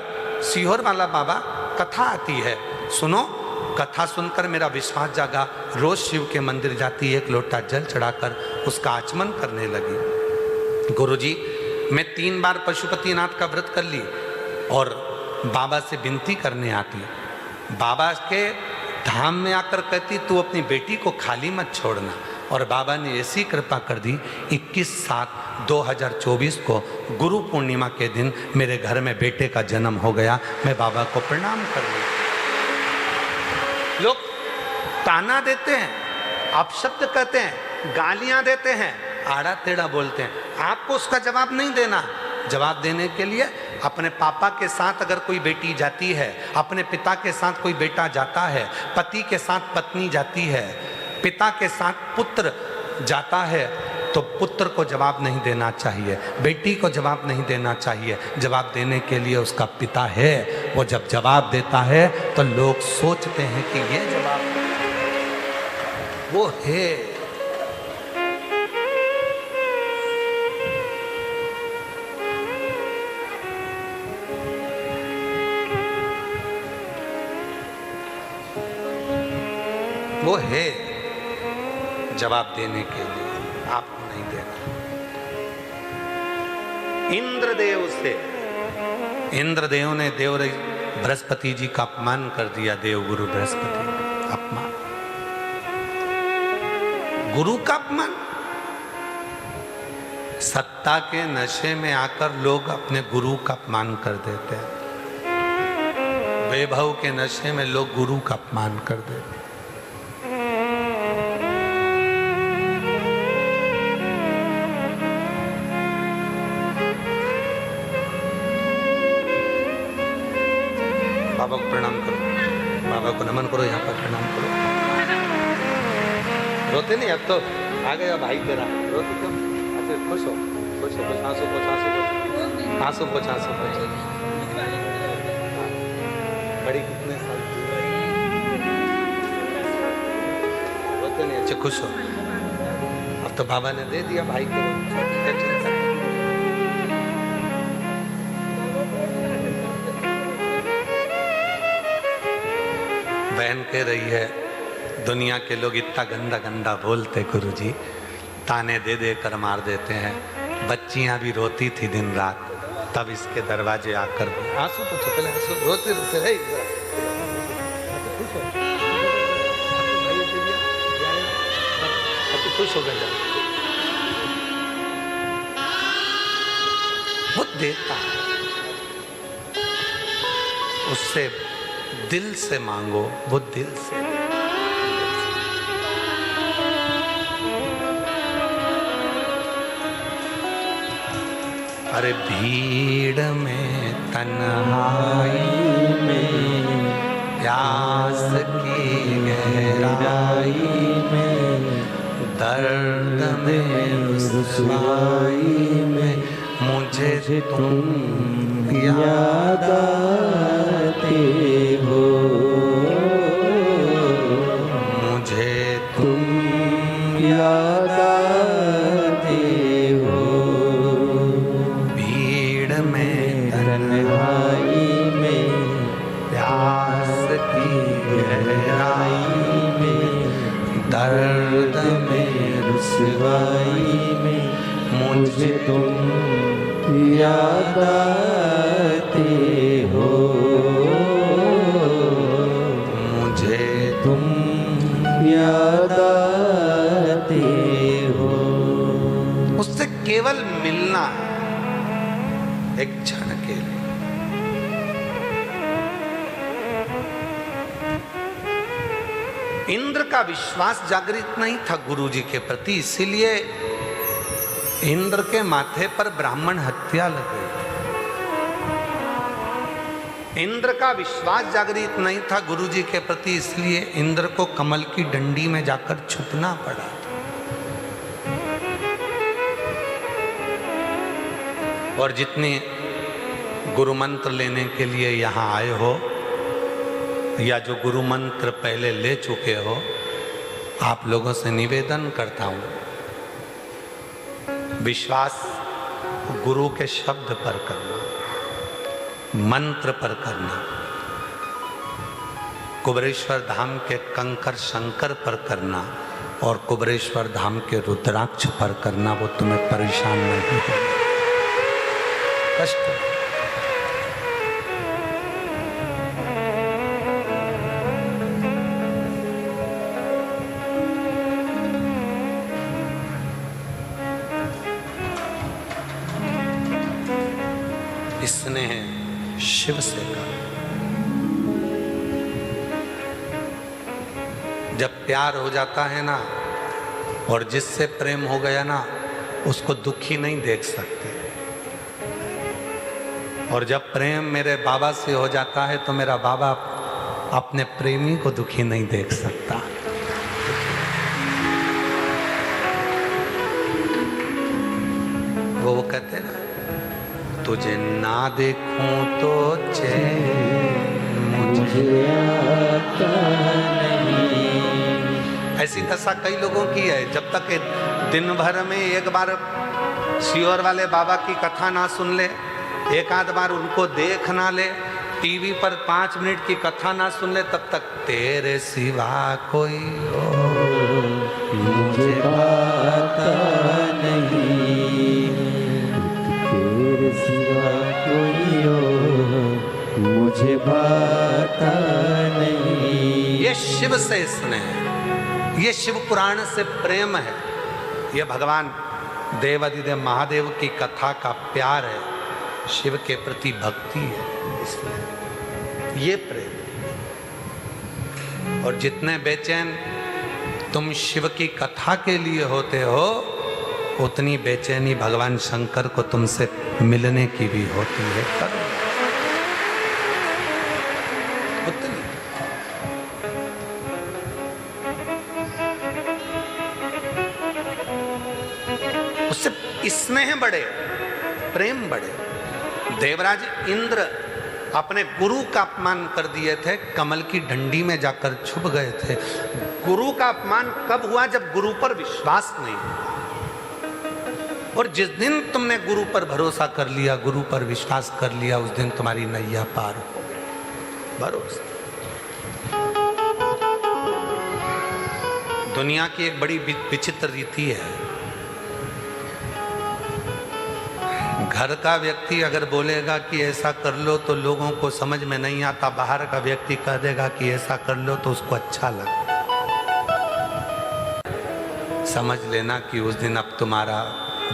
सीहोर वाला बाबा कथा आती है, सुनो। कथा सुनकर मेरा विश्वास जागा। रोज शिव के मंदिर जाती, 1 लोटा जल चढ़ाकर उसका आचमन करने लगी। गुरुजी, मैं 3 बार पशुपतिनाथ का व्रत कर ली और बाबा से विनती करने आती। बाबा के धाम में आकर कहती, तू अपनी बेटी को खाली मत छोड़ना। और बाबा ने ऐसी कृपा कर दी, 21/7/2024 को गुरु पूर्णिमा के दिन मेरे घर में बेटे का जन्म हो गया। मैं बाबा को प्रणाम कर ली। लोग ताना देते हैं, अपशब्द कहते हैं, गालियां देते हैं, आड़ा टेढ़ा बोलते हैं, आपको उसका जवाब नहीं देना। जवाब देने के लिए अपने पापा के साथ अगर कोई बेटी जाती है, अपने पिता के साथ कोई बेटा जाता है, पति के साथ पत्नी जाती है, पिता के साथ पुत्र जाता है, तो पुत्र को जवाब नहीं देना चाहिए, बेटी को जवाब नहीं देना चाहिए। जवाब देने के लिए उसका पिता है। वो जब जवाब देता है तो लोग सोचते हैं कि ये जवाब वो है। वो है जवाब देने के लिए, आपको नहीं देना। इंद्रदेव ने बृहस्पति जी का अपमान कर दिया। देवगुरु बृहस्पति, अपमान, गुरु का अपमान। सत्ता के नशे में आकर लोग अपने गुरु का अपमान कर देते हैं। वैभव के नशे में लोग गुरु का अपमान कर देते हैं। बाबा को प्रणाम करो, बाबा को नमन करो, यहाँ पर प्रणाम करो। रोते नहीं, अब तो आ गया भाई तेरा, रोते क्यों? अच्छा, खुश हो, खुश हो, आंसू पोछ, आंसू पोछ, आंसू पोछ, आंसू पोछ। बड़ी कितने साल की? रोते नहीं, अच्छा खुश हो। अब तो बाबा ने दे दिया भाई को, चिंता। बहन कह रही है, दुनिया के लोग इतना गंदा गंदा बोलते गुरुजी, ताने दे दे कर मार देते हैं। बच्चियां भी रोती थी दिन रात, तब इसके दरवाजे आकर आंसू पूछो, पहले आंसू, रोते रोते है खुश हो गया। वो देता है, उससे दिल से मांगो, वो दिल से। अरे भीड़ में, तन्हाई में, प्यास की गहराई में, दर्द में, रुसवाई में, मुझे तुम याद आते हो, मुझे तुम याद आते हो। भीड़ में, तन्हाई में, केवल मिलना है एक क्षण के लिए। इंद्र का विश्वास जागृत नहीं था गुरु जी के प्रति, इसीलिए इंद्र के माथे पर ब्राह्मण हत्या लग गई। इंद्र का विश्वास जागृत नहीं था गुरु जी के प्रति, इसलिए इंद्र को कमल की डंडी में जाकर छुपना पड़ा। और जितने गुरु मंत्र लेने के लिए यहाँ आए हो या जो गुरु मंत्र पहले ले चुके हो, आप लोगों से निवेदन करता हूँ, विश्वास गुरु के शब्द पर करना, मंत्र पर करना, कुबरेश्वर धाम के कंकर शंकर पर करना और कुबरेश्वर धाम के रुद्राक्ष पर करना। वो तुम्हें परेशान नहीं हो, कष्ट। इसने शिव से कहा, जब प्यार हो जाता है ना और जिससे प्रेम हो गया ना, उसको दुखी नहीं देख सकते। और जब प्रेम मेरे बाबा से हो जाता है तो मेरा बाबा अपने प्रेमी को दुखी नहीं देख सकता। वो कहते ना, तुझे ना देखूं तो चैन मुझे आता नहीं। ऐसी दशा कई लोगों की है। जब तक दिन भर में एक बार शियोर वाले बाबा की कथा ना सुन ले, एक आध बार उनको देख ना ले, टीवी पर 5 मिनट की कथा ना सुन ले, तब तक तेरे सिवा कोई और मुझे पाता नहीं, तेरे सिवा कोई और मुझे पाता नहीं। ये शिव से स्नेह, ये शिव पुराण से प्रेम है, ये भगवान देवादिदेव महादेव की कथा का प्यार है, शिव के प्रति भक्ति है, इसलिए ये प्रेम। और जितने बेचैन तुम शिव की कथा के लिए होते हो, उतनी बेचैनी भगवान शंकर को तुमसे मिलने की भी होती है। करो उतनी। उससे स्नेह बढ़े, प्रेम बढ़े। देवराज इंद्र अपने गुरु का अपमान कर दिए थे, कमल की डंडी में जाकर छुप गए थे। गुरु का अपमान कब हुआ? जब गुरु पर विश्वास नहीं हुआ। और जिस दिन तुमने गुरु पर भरोसा कर लिया, गुरु पर विश्वास कर लिया, उस दिन तुम्हारी नैया पार हो गई। भरोसा। दुनिया की एक बड़ी विचित्र रीति है, घर का व्यक्ति अगर बोलेगा कि ऐसा कर लो तो लोगों को समझ में नहीं आता, बाहर का व्यक्ति कह देगा कि ऐसा कर लो तो उसको अच्छा लगे। समझ लेना कि उस दिन अब तुम्हारा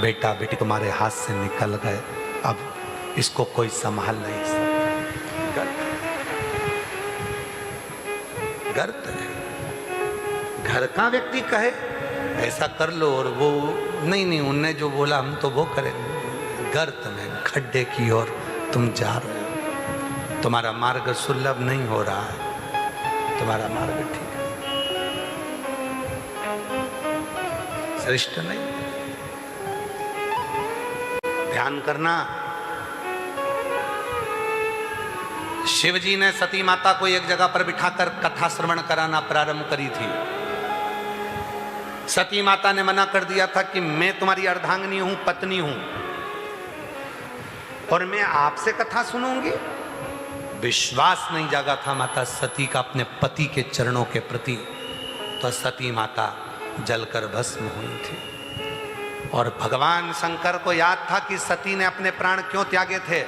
बेटा बेटी तुम्हारे हाथ से निकल गए, अब इसको कोई संभाल नहीं सकता। गर्त है। घर का व्यक्ति कहे ऐसा कर लो और वो नहीं, उनने जो बोला हम तो वो करेंगे। गर्त में, खड्डे की ओर तुम जा रहे हो, तुम्हारा मार्ग सुलभ नहीं हो रहा है, तुम्हारा मार्ग ठीक है, श्रेष्ठ नहीं। ध्यान करना, शिव जी ने सती माता को एक जगह पर बिठाकर कथा श्रवण कराना प्रारंभ करी थी। सती माता ने मना कर दिया था कि मैं तुम्हारी अर्धांगिनी हूं, पत्नी हूं और मैं आपसे कथा सुनूंगी। विश्वास नहीं जागा था माता सती का अपने पति के चरणों के प्रति, तो सती माता जलकर भस्म हुई थी। और भगवान शंकर को याद था कि सती ने अपने प्राण क्यों त्यागे थे।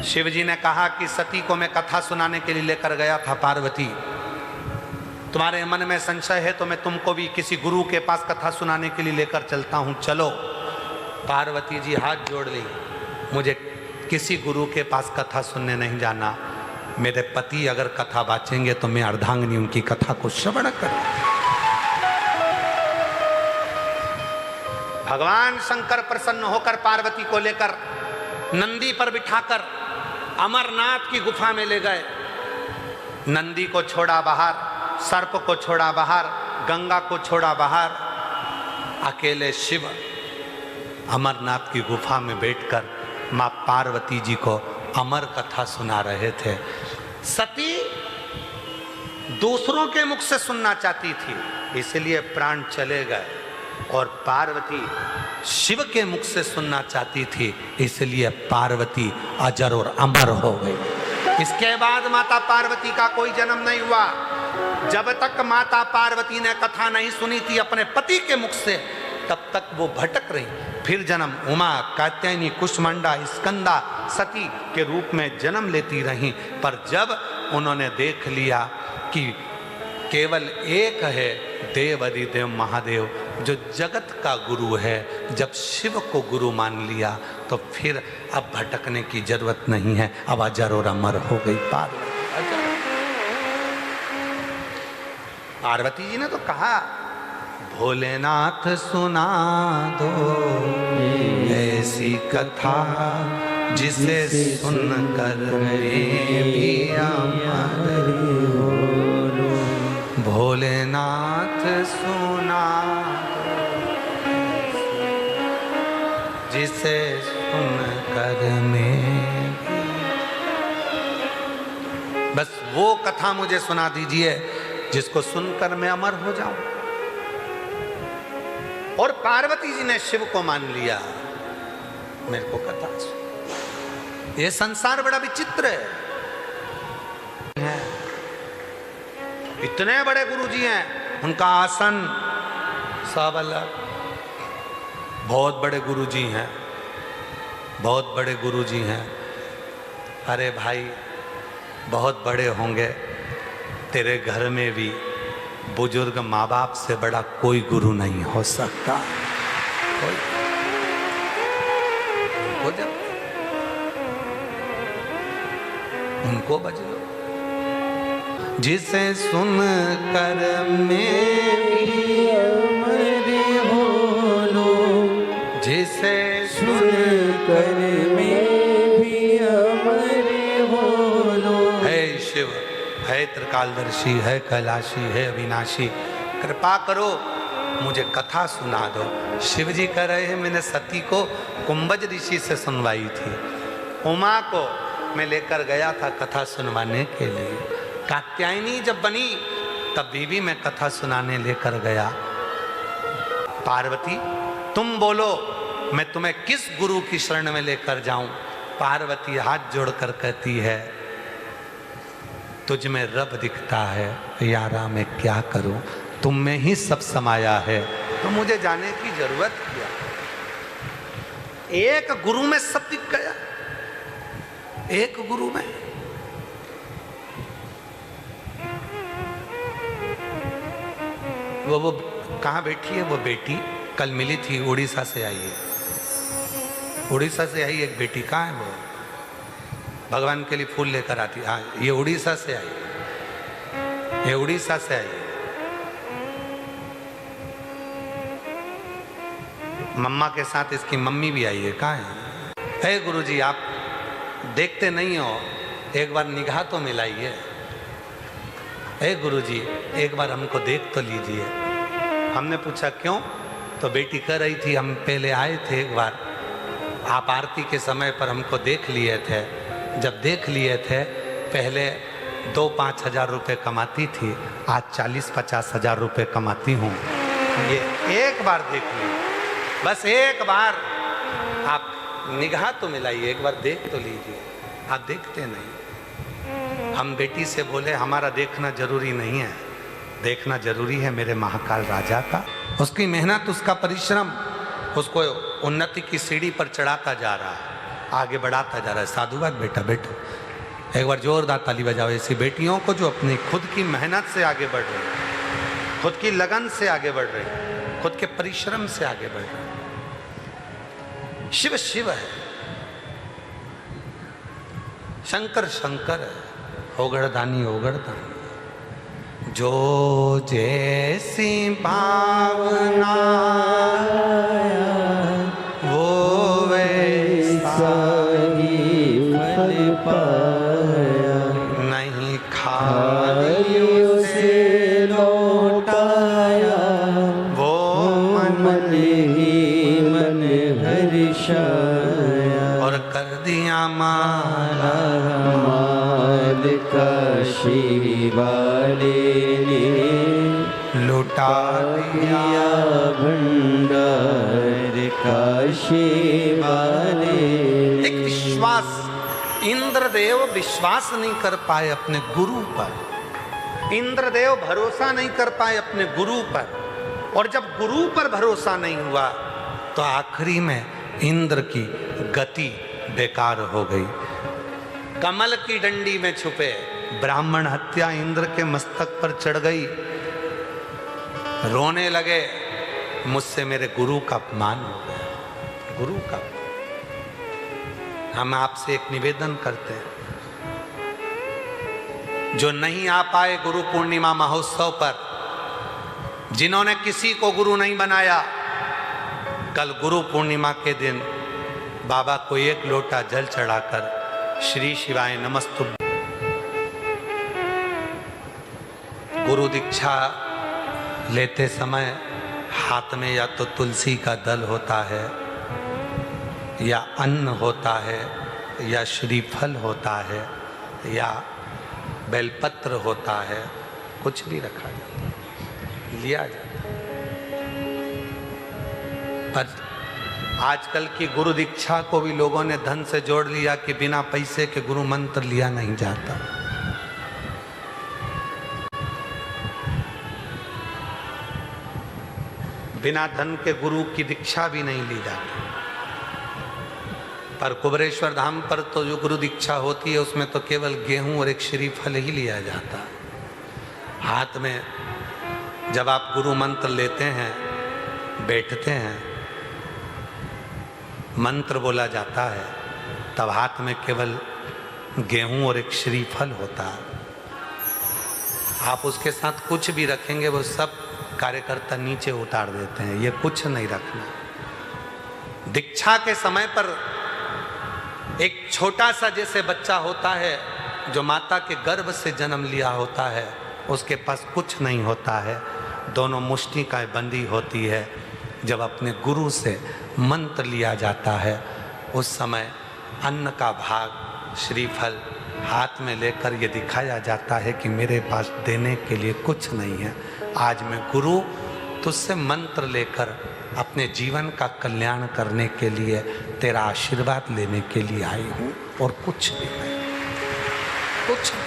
शिव जी ने कहा कि सती को मैं कथा सुनाने के लिए लेकर गया था। पार्वती, तुम्हारे मन में संशय है तो मैं तुमको भी किसी गुरु के पास कथा सुनाने के लिए लेकर चलता हूं, चलो। पार्वती जी हाथ जोड़ ली, मुझे किसी गुरु के पास कथा सुनने नहीं जाना, मेरे पति अगर कथा बाचेंगे तो मैं अर्धांगिनी उनकी कथा को श्रवण करूं। भगवान शंकर प्रसन्न होकर पार्वती को लेकर नंदी पर बिठाकर अमरनाथ की गुफा में ले गए। नंदी को छोड़ा बाहर, सर्प को छोड़ा बाहर, गंगा को छोड़ा बाहर, अकेले शिव अमरनाथ की गुफा में बैठकर मां पार्वती जी को अमर कथा सुना रहे थे। सती दूसरों के मुख से सुनना चाहती थी, इसलिए प्राण चले गए, और पार्वती शिव के मुख से सुनना चाहती थी, इसलिए पार्वती अजर और अमर हो गई। इसके बाद माता पार्वती का कोई जन्म नहीं हुआ। जब तक माता पार्वती ने कथा नहीं सुनी थी अपने पति के मुख से, तब तक वो भटक रही। फिर जन्म उमा, कात्यायनी, कुष्मांडा, स्कंदा, सती के रूप में जन्म लेती रही। पर जब उन्होंने देख लिया कि केवल एक है देव अधिदेव महादेव जो जगत का गुरु है, जब शिव को गुरु मान लिया तो फिर अब भटकने की जरूरत नहीं है, अब अजर और अमर हो गई पार्वती। पार्वती जी ने तो कहा, भोलेनाथ सुना दो ऐसी कथा जिसे सुनकर भी अमर हो। भोलेनाथ सुना दो जिसे सुनकर मैं, बस वो कथा मुझे सुना दीजिए जिसको सुनकर मैं अमर हो जाऊं। और पार्वती जी ने शिव को मान लिया। मेरे को कथा सुन। ये संसार बड़ा विचित्र है। इतने बड़े गुरुजी हैं, उनका आसन सब अलग। बहुत बड़े गुरुजी हैं, बहुत बड़े गुरुजी हैं। अरे भाई, बहुत बड़े होंगे, तेरे घर में भी बुजुर्ग माँ बाप से बड़ा कोई गुरु नहीं हो सकता। कोई हो जब उनको बज लो, जिसे सुन कर मैं भी अमर हो लो, जिसे सुन कर मैं भी अमर हो लो। है शिव, है त्रिकालदर्शी, है कैलाशी, है अविनाशी, कृपा करो मुझे कथा सुना दो। शिव जी कह रहे हैं, मैंने सती को कुंभज ऋषि से सुनवाई थी, उमा को मैं लेकर गया था कथा सुनवाने के लिए। कात्यायनी जब बनी तब भी मैं कथा सुनाने लेकर गया। पार्वती तुम बोलो, मैं तुम्हें किस गुरु की शरण में लेकर जाऊं? पार्वती हाथ जोड़कर कहती है, तुझ में रब दिखता है यारा, मैं क्या करूं? तुम में ही सब समाया है, तो मुझे जाने की जरूरत क्या? एक गुरु में सब दिख गया, एक गुरु में। वो कहाँ बैठी है? वो बेटी कल मिली थी, उड़ीसा से आई है। उड़ीसा से आई एक बेटी, कहाँ है वो? भगवान के लिए फूल लेकर आती। हाँ, ये उड़ीसा से आई, ये उड़ीसा से आई। मम्मा के साथ इसकी मम्मी भी आई है। कहाँ है? हे गुरुजी, आप देखते नहीं हो, एक बार निगाह तो मिलाइए। हे गुरुजी, एक बार हमको देख तो लीजिए। हमने पूछा क्यों? तो बेटी कह रही थी, हम पहले आए थे एक बार, आप आरती के समय पर हमको देख लिए थे। जब देख लिए थे, पहले 2-5 हज़ार रुपये कमाती थी, आज 40-50 हज़ार रुपये कमाती हूँ। ये एक बार देख ली, बस एक बार आप निगाह तो मिलाइए, एक बार देख तो लीजिए। आप देखते नहीं। हम बेटी से बोले, हमारा देखना जरूरी नहीं है, देखना जरूरी है मेरे महाकाल राजा का। उसकी मेहनत, उसका परिश्रम उसको उन्नति की सीढ़ी पर चढ़ाता जा रहा है, आगे बढ़ाता जा रहा है। साधुवाद बेटा, बैठो। एक बार जोरदार ताली बजाओ ऐसी बेटियों को जो अपनी खुद की मेहनत से आगे बढ़ रही, खुद की लगन से आगे बढ़ रही, खुद के परिश्रम से आगे बढ़ रही। शिव शिव है, शंकर शंकर है, ओगड़दानी ओगड़दानी। जो जैसी भावना वो वैसा ही फल पाया, नहीं खाई उसे लौटाया, वो मन ही मन हर्षाया, और कर दिया माला माल काशी वाले ने लुटा दिया। दिया भंडार काशी वाले। एक विश्वास, इंद्रदेव विश्वास नहीं कर पाए अपने गुरु पर, इंद्रदेव भरोसा नहीं कर पाए अपने गुरु पर, और जब गुरु पर भरोसा नहीं हुआ तो आखिरी में इंद्र की गति बेकार हो गई। कमल की डंडी में छुपे ब्राह्मण हत्या इंद्र के मस्तक पर चढ़ गई। रोने लगे, मुझसे मेरे गुरु का अपमान हो गया, गुरु का। हम आपसे एक निवेदन करते हैं, जो नहीं आ पाए गुरु पूर्णिमा महोत्सव पर, जिन्होंने किसी को गुरु नहीं बनाया, कल गुरु पूर्णिमा के दिन बाबा को एक लोटा जल चढ़ाकर श्री शिवाय नमस्तुभ्यं। गुरु दीक्षा लेते समय हाथ में या तो तुलसी का दल होता है, या अन्न होता है, या श्रीफल होता है, या बेलपत्र होता है, कुछ भी रखा जाता है, लिया जाता है। पर आजकल की गुरु दीक्षा को भी लोगों ने धन से जोड़ लिया कि बिना पैसे के गुरु मंत्र लिया नहीं जाता। बिना धन के गुरु की दीक्षा भी नहीं ली जाती। पर कुबरेश्वर धाम पर तो जो गुरु दीक्षा होती है उसमें तो केवल गेहूं और एक श्रीफल ही लिया जाता। हाथ में जब आप गुरु मंत्र लेते हैं, बैठते हैं, मंत्र बोला जाता है, तब हाथ में केवल गेहूं और एक श्रीफल होता है। आप उसके साथ कुछ भी रखेंगे वो सब कार्यकर्ता नीचे उतार देते हैं, ये कुछ नहीं रखना। दीक्षा के समय पर एक छोटा सा जैसे बच्चा होता है जो माता के गर्भ से जन्म लिया होता है, उसके पास कुछ नहीं होता है, दोनों मुष्टि का बंदी होती है। जब अपने गुरु से मंत्र लिया जाता है उस समय अन्न का भाग श्रीफल हाथ में लेकर ये दिखाया जाता है कि मेरे पास देने के लिए कुछ नहीं है, आज मैं गुरु तुझसे मंत्र लेकर अपने जीवन का कल्याण करने के लिए तेरा आशीर्वाद लेने के लिए आई हूँ, और कुछ भी नहीं, कुछ नहीं।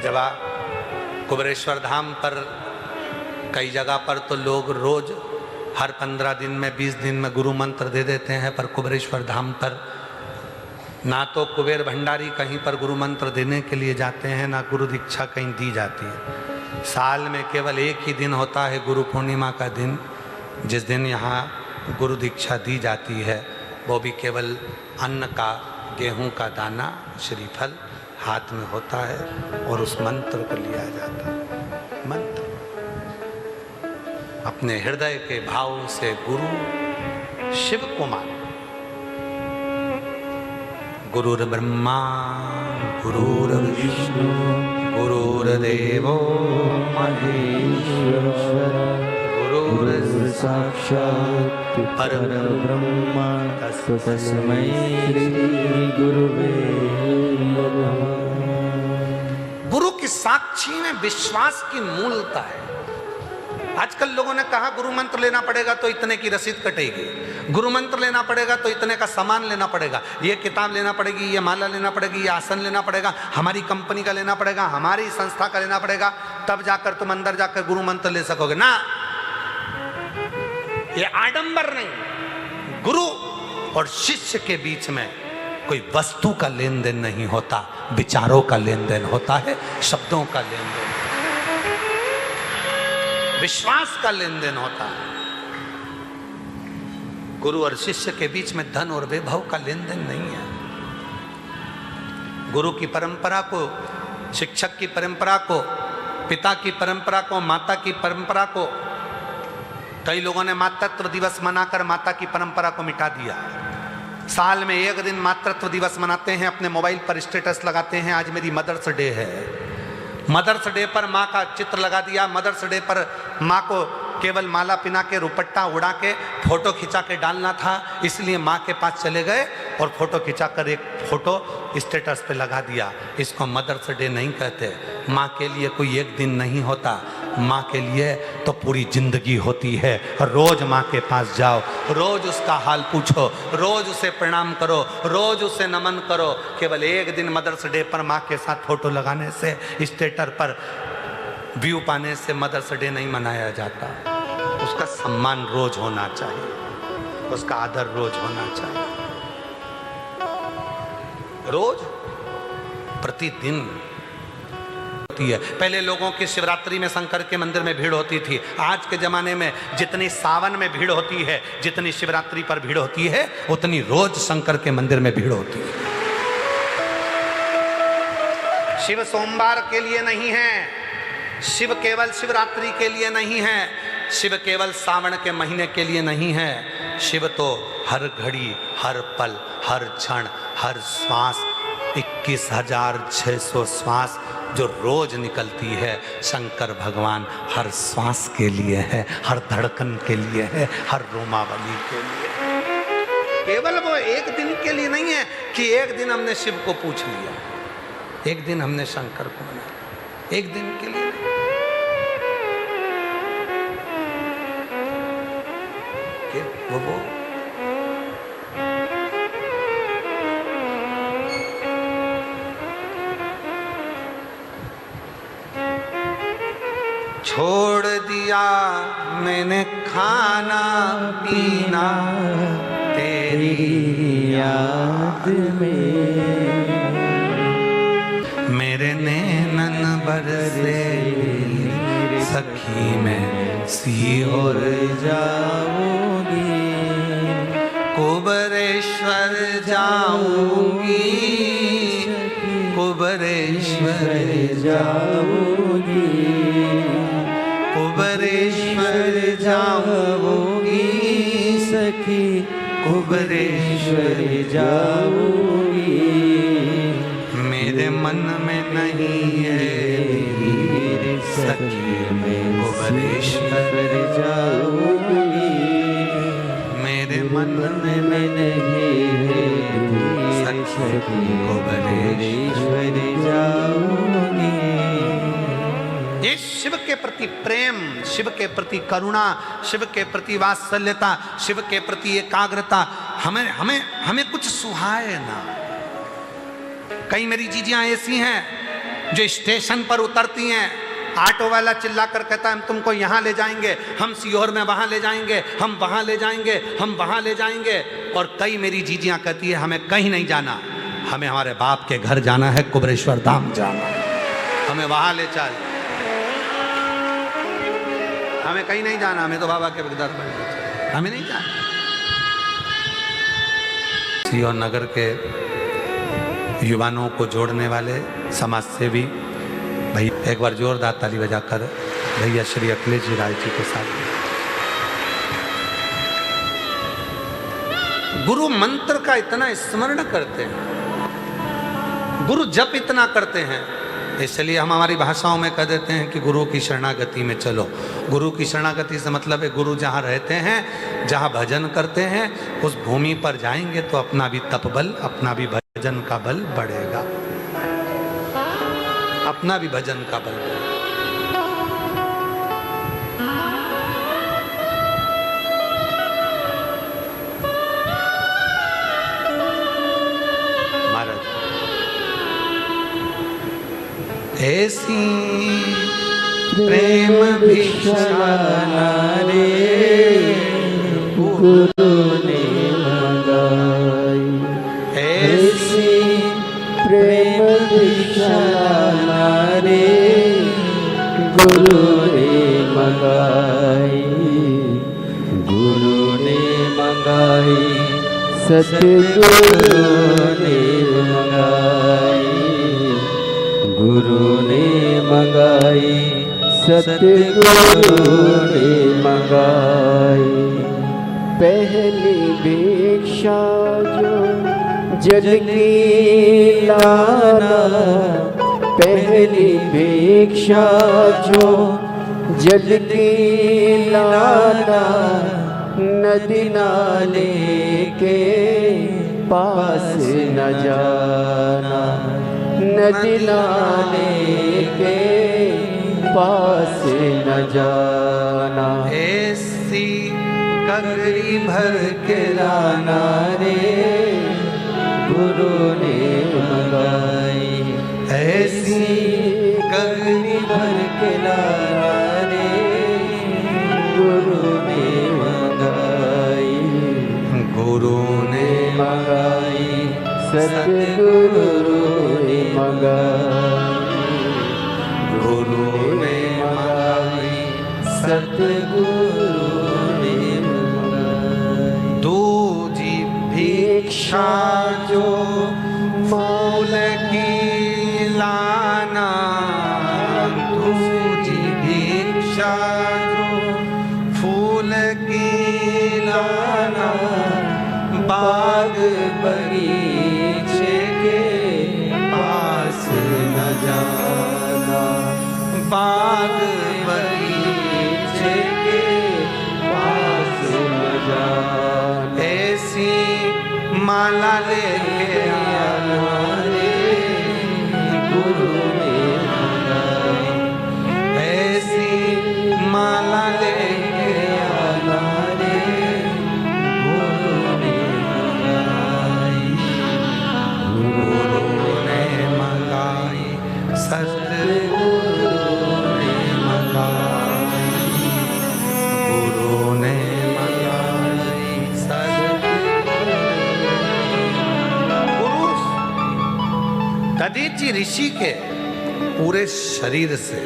जब आप कुबरेश्वर धाम पर कई जगह पर तो लोग रोज हर 15 दिन में 20 दिन में गुरु मंत्र दे देते हैं, पर कुबरेश्वर धाम पर ना तो कुबेर भंडारी कहीं पर गुरु मंत्र देने के लिए जाते हैं, ना गुरु दीक्षा कहीं दी जाती है। साल में केवल एक ही दिन होता है गुरु पूर्णिमा का दिन, जिस दिन यहाँ गुरु दीक्षा दी जाती है, वो भी केवल अन्न का, गेहूं का दाना, श्रीफल हाथ में होता है और उस मंत्र को लिया जाता है। मंत्र अपने हृदय के भाव से गुरु शिव कुमार, गुरुर्ब्रह्मा गुरुर्विष्णु गुरुर्देवो महेश्वर, गुरुर्साक्षात् परब्रह्म, तस्मै श्री गुरुवे नमः। गुरु की साक्षी में विश्वास की मूलता है। आजकल लोगों ने कहा गुरु मंत्र लेना पड़ेगा तो इतने की रसीद कटेगी, गुरु मंत्र लेना पड़ेगा तो इतने का सामान लेना पड़ेगा, ये किताब लेना पड़ेगी, ये माला लेना पड़ेगी, ये आसन लेना पड़ेगा, हमारी कंपनी का लेना पड़ेगा, हमारी संस्था का लेना पड़ेगा, तब जाकर तुम अंदर जाकर गुरु मंत्र ले सकोगे ना। ये आडंबर नहीं, गुरु और शिष्य के बीच में कोई वस्तु का लेन देन नहीं होता, विचारों का लेन देन होता है, शब्दों का लेन देन, विश्वास का लेन देन होता है। गुरु और शिष्य के बीच में धन और वैभव का लेन देन नहीं है। गुरु की परंपरा को, शिक्षक की परंपरा को, पिता की परंपरा को, माता की परंपरा को, कई लोगों ने मातृत्व दिवस मनाकर माता की परंपरा को मिटा दिया। साल में एक दिन मातृत्व दिवस मनाते हैं, अपने मोबाइल पर स्टेटस लगाते हैं, आज मेरी मदर्स डे है। मदर्स डे पर माँ का चित्र लगा दिया, मदर्स डे पर माँ को केवल माला पिना के, रुपट्टा उड़ा के, फोटो खिंचा के डालना था, इसलिए माँ के पास चले गए और फोटो खिंचाकर एक फोटो स्टेटस पे लगा दिया। इसको मदर्स डे नहीं कहते। माँ के लिए कोई एक दिन नहीं होता, माँ के लिए तो पूरी जिंदगी होती है। रोज माँ के पास जाओ, रोज उसका हाल पूछो, रोज उसे प्रणाम करो, रोज उसे नमन करो। केवल एक दिन मदर्स डे पर माँ के साथ फोटो लगाने से, स्टेटस पर व्यू पाने से मदर्स डे नहीं मनाया जाता। उसका सम्मान रोज होना चाहिए, उसका आदर रोज होना चाहिए, रोज, प्रतिदिन होती है। पहले लोगों की शिवरात्रि में शंकर के मंदिर में भीड़ होती थी। आज के जमाने में जितनी सावन में भीड़ होती है, जितनी शिवरात्रि पर भीड़ होती है, उतनी रोज शंकर के मंदिर में भीड़ होती है। शिव सोमवार के लिए नहीं है, शिव केवल शिवरात्रि के लिए नहीं है, शिव केवल सावन के महीने के लिए नहीं है। शिव तो हर घड़ी, हर पल, हर क्षण, हर श्वास, 21,600 श्वास जो रोज निकलती है, शंकर भगवान हर श्वास के लिए है, हर धड़कन के लिए है, हर रोमावली के लिए। केवल वो एक दिन के लिए नहीं है कि एक दिन हमने शिव को पूछ लिया, एक दिन हमने शंकर को मनाया, एक दिन के लिए नहीं। वो छोड़ दिया मैंने खाना पीना तेरी याद में, मेरे नैनन बरसे सखी में सीहोर जाऊंगी, कुबरेश्वर जाऊंगी, कुबरेश्वर जाऊंगी, कुबरेश्वर जाऊंगी, सखी कुबरेश्वर जाऊंगी, मेरे मन में नहीं है सखी में कुबरेश्वर जाऊंगी, मेरे मन में नहीं है सखी कुबरेश्वर जाऊंगी। ये शिव के प्रति प्रेम, शिव के प्रति करुणा, शिव के प्रति वात्सल्यता, शिव के प्रति एकाग्रता हमें हमें हमें कुछ सुहाए ना। कई मेरी जीजियां ऐसी हैं जो स्टेशन पर उतरती हैं, ऑटो वाला चिल्लाकर कहता है हम तुमको यहाँ ले जाएंगे, हम सीहोर में वहाँ ले जाएंगे, हम वहाँ ले जाएंगे, हम वहाँ ले जाएंगे। और कई मेरी जीजियाँ कहती है हमें कहीं नहीं जाना, हमें हमारे बाप के घर जाना है, कुबरेश्वर धाम जाना, हमें वहाँ ले चल, हमें कहीं नहीं जाना, हमें तो बाबा के दर पर, हमें नहीं जाना। सीहोर नगर के युवाओं को जोड़ने वाले समाज सेवी भैया, एक बार जोरदार ताली बजाकर भैया श्री अखिलेश जी राय जी के साथ। गुरु मंत्र का इतना स्मरण करते हैं, गुरु जप इतना करते हैं, इसलिए हम हमारी भाषाओं में कह देते हैं कि गुरु की शरणागति में चलो। गुरु की शरणागति से मतलब है गुरु जहाँ रहते हैं, जहाँ भजन करते हैं, उस भूमि पर जाएंगे तो अपना भी तप बल, अपना भी भजन का बल बढ़ेगा, अपना भी भजन का बल बढ़ेगा। महाराज ऐसी प्रेम भिक्षा रे गुरु ने मंगाई, ऐसी प्रेम भिक्षा रे गुरु ने मंगाई, गुरु ने मंगाई। मंगाई, सतगुरु ने मंगाई, गुरु ने मंगाई, सतगुरु ने मंगाई। पहली भिक्षा जो जल की लाना, पहली भिक्षा जो जल की लाना, नदी नाले के पास न जाना, नदी नाले के पास न जाना। ऐसी कगरी भर के लाना रे गुरु ने मंगाई, ऐसी कगरी भर के लाना रे गुरु ने मंगाई, गुरु ने मंगाई, सतगुरु ने मंगाई, गुरु ने मंगाई, सतगुरु ने मंगाई। दूजी भिक्षा जो मूल की लाना, दूजी भिक्षा जो फूल की लाना, बाग बगीचे के पास न जाना, बाग बगीचे के पास न जाना। ऐसी माला लेके आना रे गुरु ने मंगाई, ऐसी माला लेके आना रे गुरु ने मंगाई, गुरु ने मंगाई, सतगुरु ने मंगाई, गुरु ने मंगाई, सतगुरु। पुरुष दधीचि ऋषि के पूरे शरीर से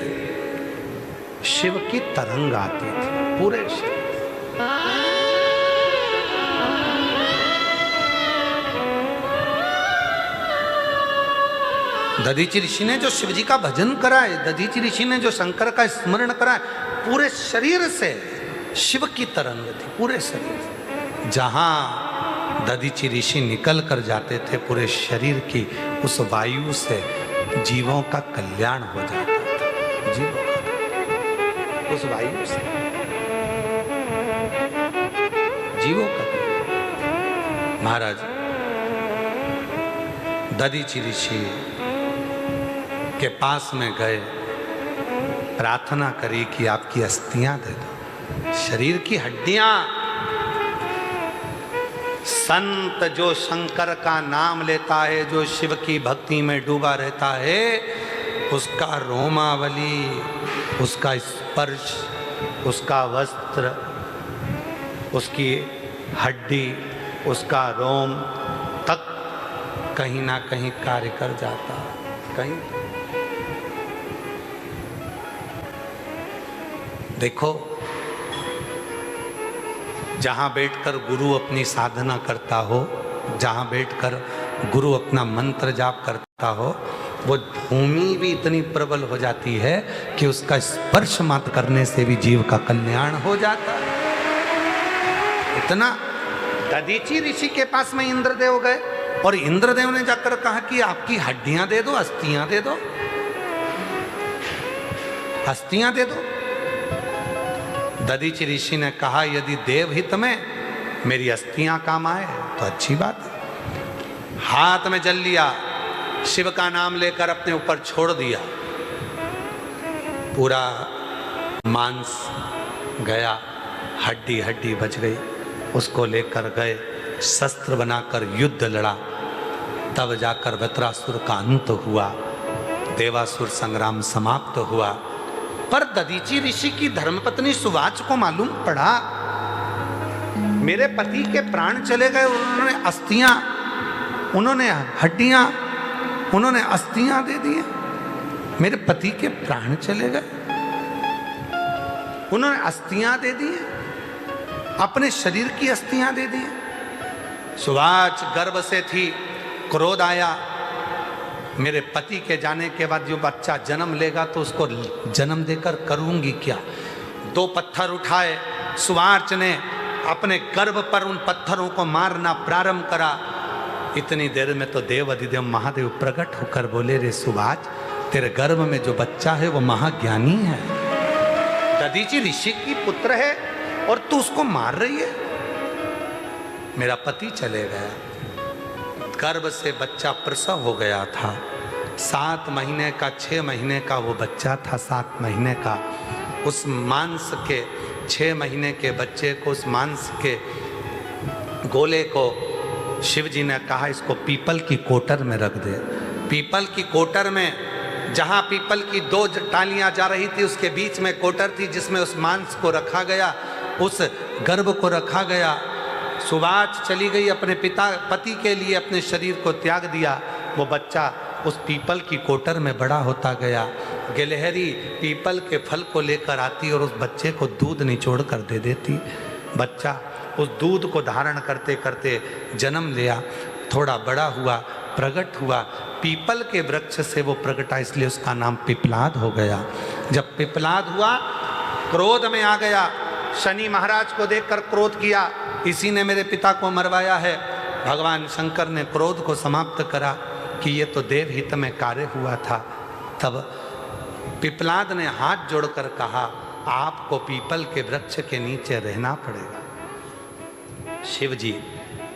शिव की तरंग आती थी, पूरे शरीर। दधीचि ऋषि ने जो शिव जी का भजन कराए, दधीचि ऋषि ने जो शंकर का स्मरण कराए, पूरे शरीर से शिव की तरंग थी, पूरे शरीर से। जहां दधीचि ऋषि निकल कर जाते थे, पूरे शरीर की उस वायु से जीवों का कल्याण हो जाता था, जीवों का, उस वायु से जीवों का। महाराज दधीचि ऋषि के पास में गए, प्रार्थना करी कि आपकी अस्थियां दे दो, शरीर की हड्डियां। संत जो शंकर का नाम लेता है, जो शिव की भक्ति में डूबा रहता है, उसका रोमावली, उसका स्पर्श, उसका वस्त्र, उसकी हड्डी, उसका रोम तक कहीं ना कहीं कार्य कर जाता है, कहीं। देखो, जहां बैठकर गुरु अपनी साधना करता हो, जहां बैठकर गुरु अपना मंत्र जाप करता हो, वो भूमि भी इतनी प्रबल हो जाती है कि उसका स्पर्श मात्र करने से भी जीव का कल्याण हो जाता है। इतना दधीचि ऋषि के पास में इंद्रदेव गए और इंद्रदेव ने जाकर कहा कि आपकी हड्डियां दे दो, अस्थियां दे दो, अस्थियां दे दो। दधीचि ऋषि ने कहा यदि देवहित में मेरी अस्थियां काम आए तो अच्छी बात है। हाथ में जल लिया, शिव का नाम लेकर अपने ऊपर छोड़ दिया, पूरा मांस गया, हड्डी हड्डी बच गई। उसको लेकर गए, शस्त्र बनाकर युद्ध लड़ा, तब जाकर वृत्रासुर का अंत हुआ, देवासुर संग्राम समाप्त हुआ। पर दधीचि ऋषि की धर्मपत्नी सुवाच को मालूम पड़ा मेरे पति के प्राण चले गए, उन्होंने अस्थियां, उन्होंने हड्डियां, उन्होंने अस्थियां दे दी, मेरे पति के प्राण चले गए, उन्होंने अस्थियां दे दी, अपने शरीर की अस्थियां दे दी। सुभाष गर्भ से थी, क्रोध आया। मेरे पति के जाने के बाद जो बच्चा जन्म लेगा तो उसको जन्म देकर करूंगी क्या। 2 पत्थर उठाए, सुभाष ने अपने गर्भ पर उन पत्थरों को मारना प्रारंभ करा। इतनी देर में तो देव अधिदेव महादेव प्रकट होकर बोले, रे सुभाष, तेरे गर्भ में जो बच्चा है वो महाज्ञानी है, दधीचि ऋषि की पुत्र है और तू उसको मार रही है। मेरा पति चले गया, गर्भ से बच्चा प्रसव हो गया था। 7 महीने का, 6 महीने का वो बच्चा था, 7 महीने का। उस मांस के 6 महीने के बच्चे को, उस मांस के गोले को शिव जी ने कहा इसको पीपल की कोटर में रख दे। पीपल की कोटर में, जहाँ पीपल की 2 टालियाँ जा रही थी उसके बीच में कोटर थी जिसमें उस मांस को रखा गया, उस गर्भ को रखा गया। सुभाष चली गई, अपने पति के लिए अपने शरीर को त्याग दिया। वो बच्चा उस पीपल की कोटर में बड़ा होता गया। गिलहरी पीपल के फल को लेकर आती और उस बच्चे को दूध निचोड़ कर दे देती। बच्चा उस दूध को धारण करते करते जन्म लिया, थोड़ा बड़ा हुआ, प्रकट हुआ। पीपल के वृक्ष से वो प्रकटा, इसलिए उसका नाम पिपलाद हो गया। जब पिपलाद हुआ, क्रोध में आ गया, शनि महाराज को देखकर क्रोध किया, इसी ने मेरे पिता को मरवाया है। भगवान शंकर ने क्रोध को समाप्त करा कि ये तो देव हित में कार्य हुआ था। तब पिपलाद ने हाथ जोड़कर कहा, आपको पीपल के वृक्ष के नीचे रहना पड़ेगा। शिव जी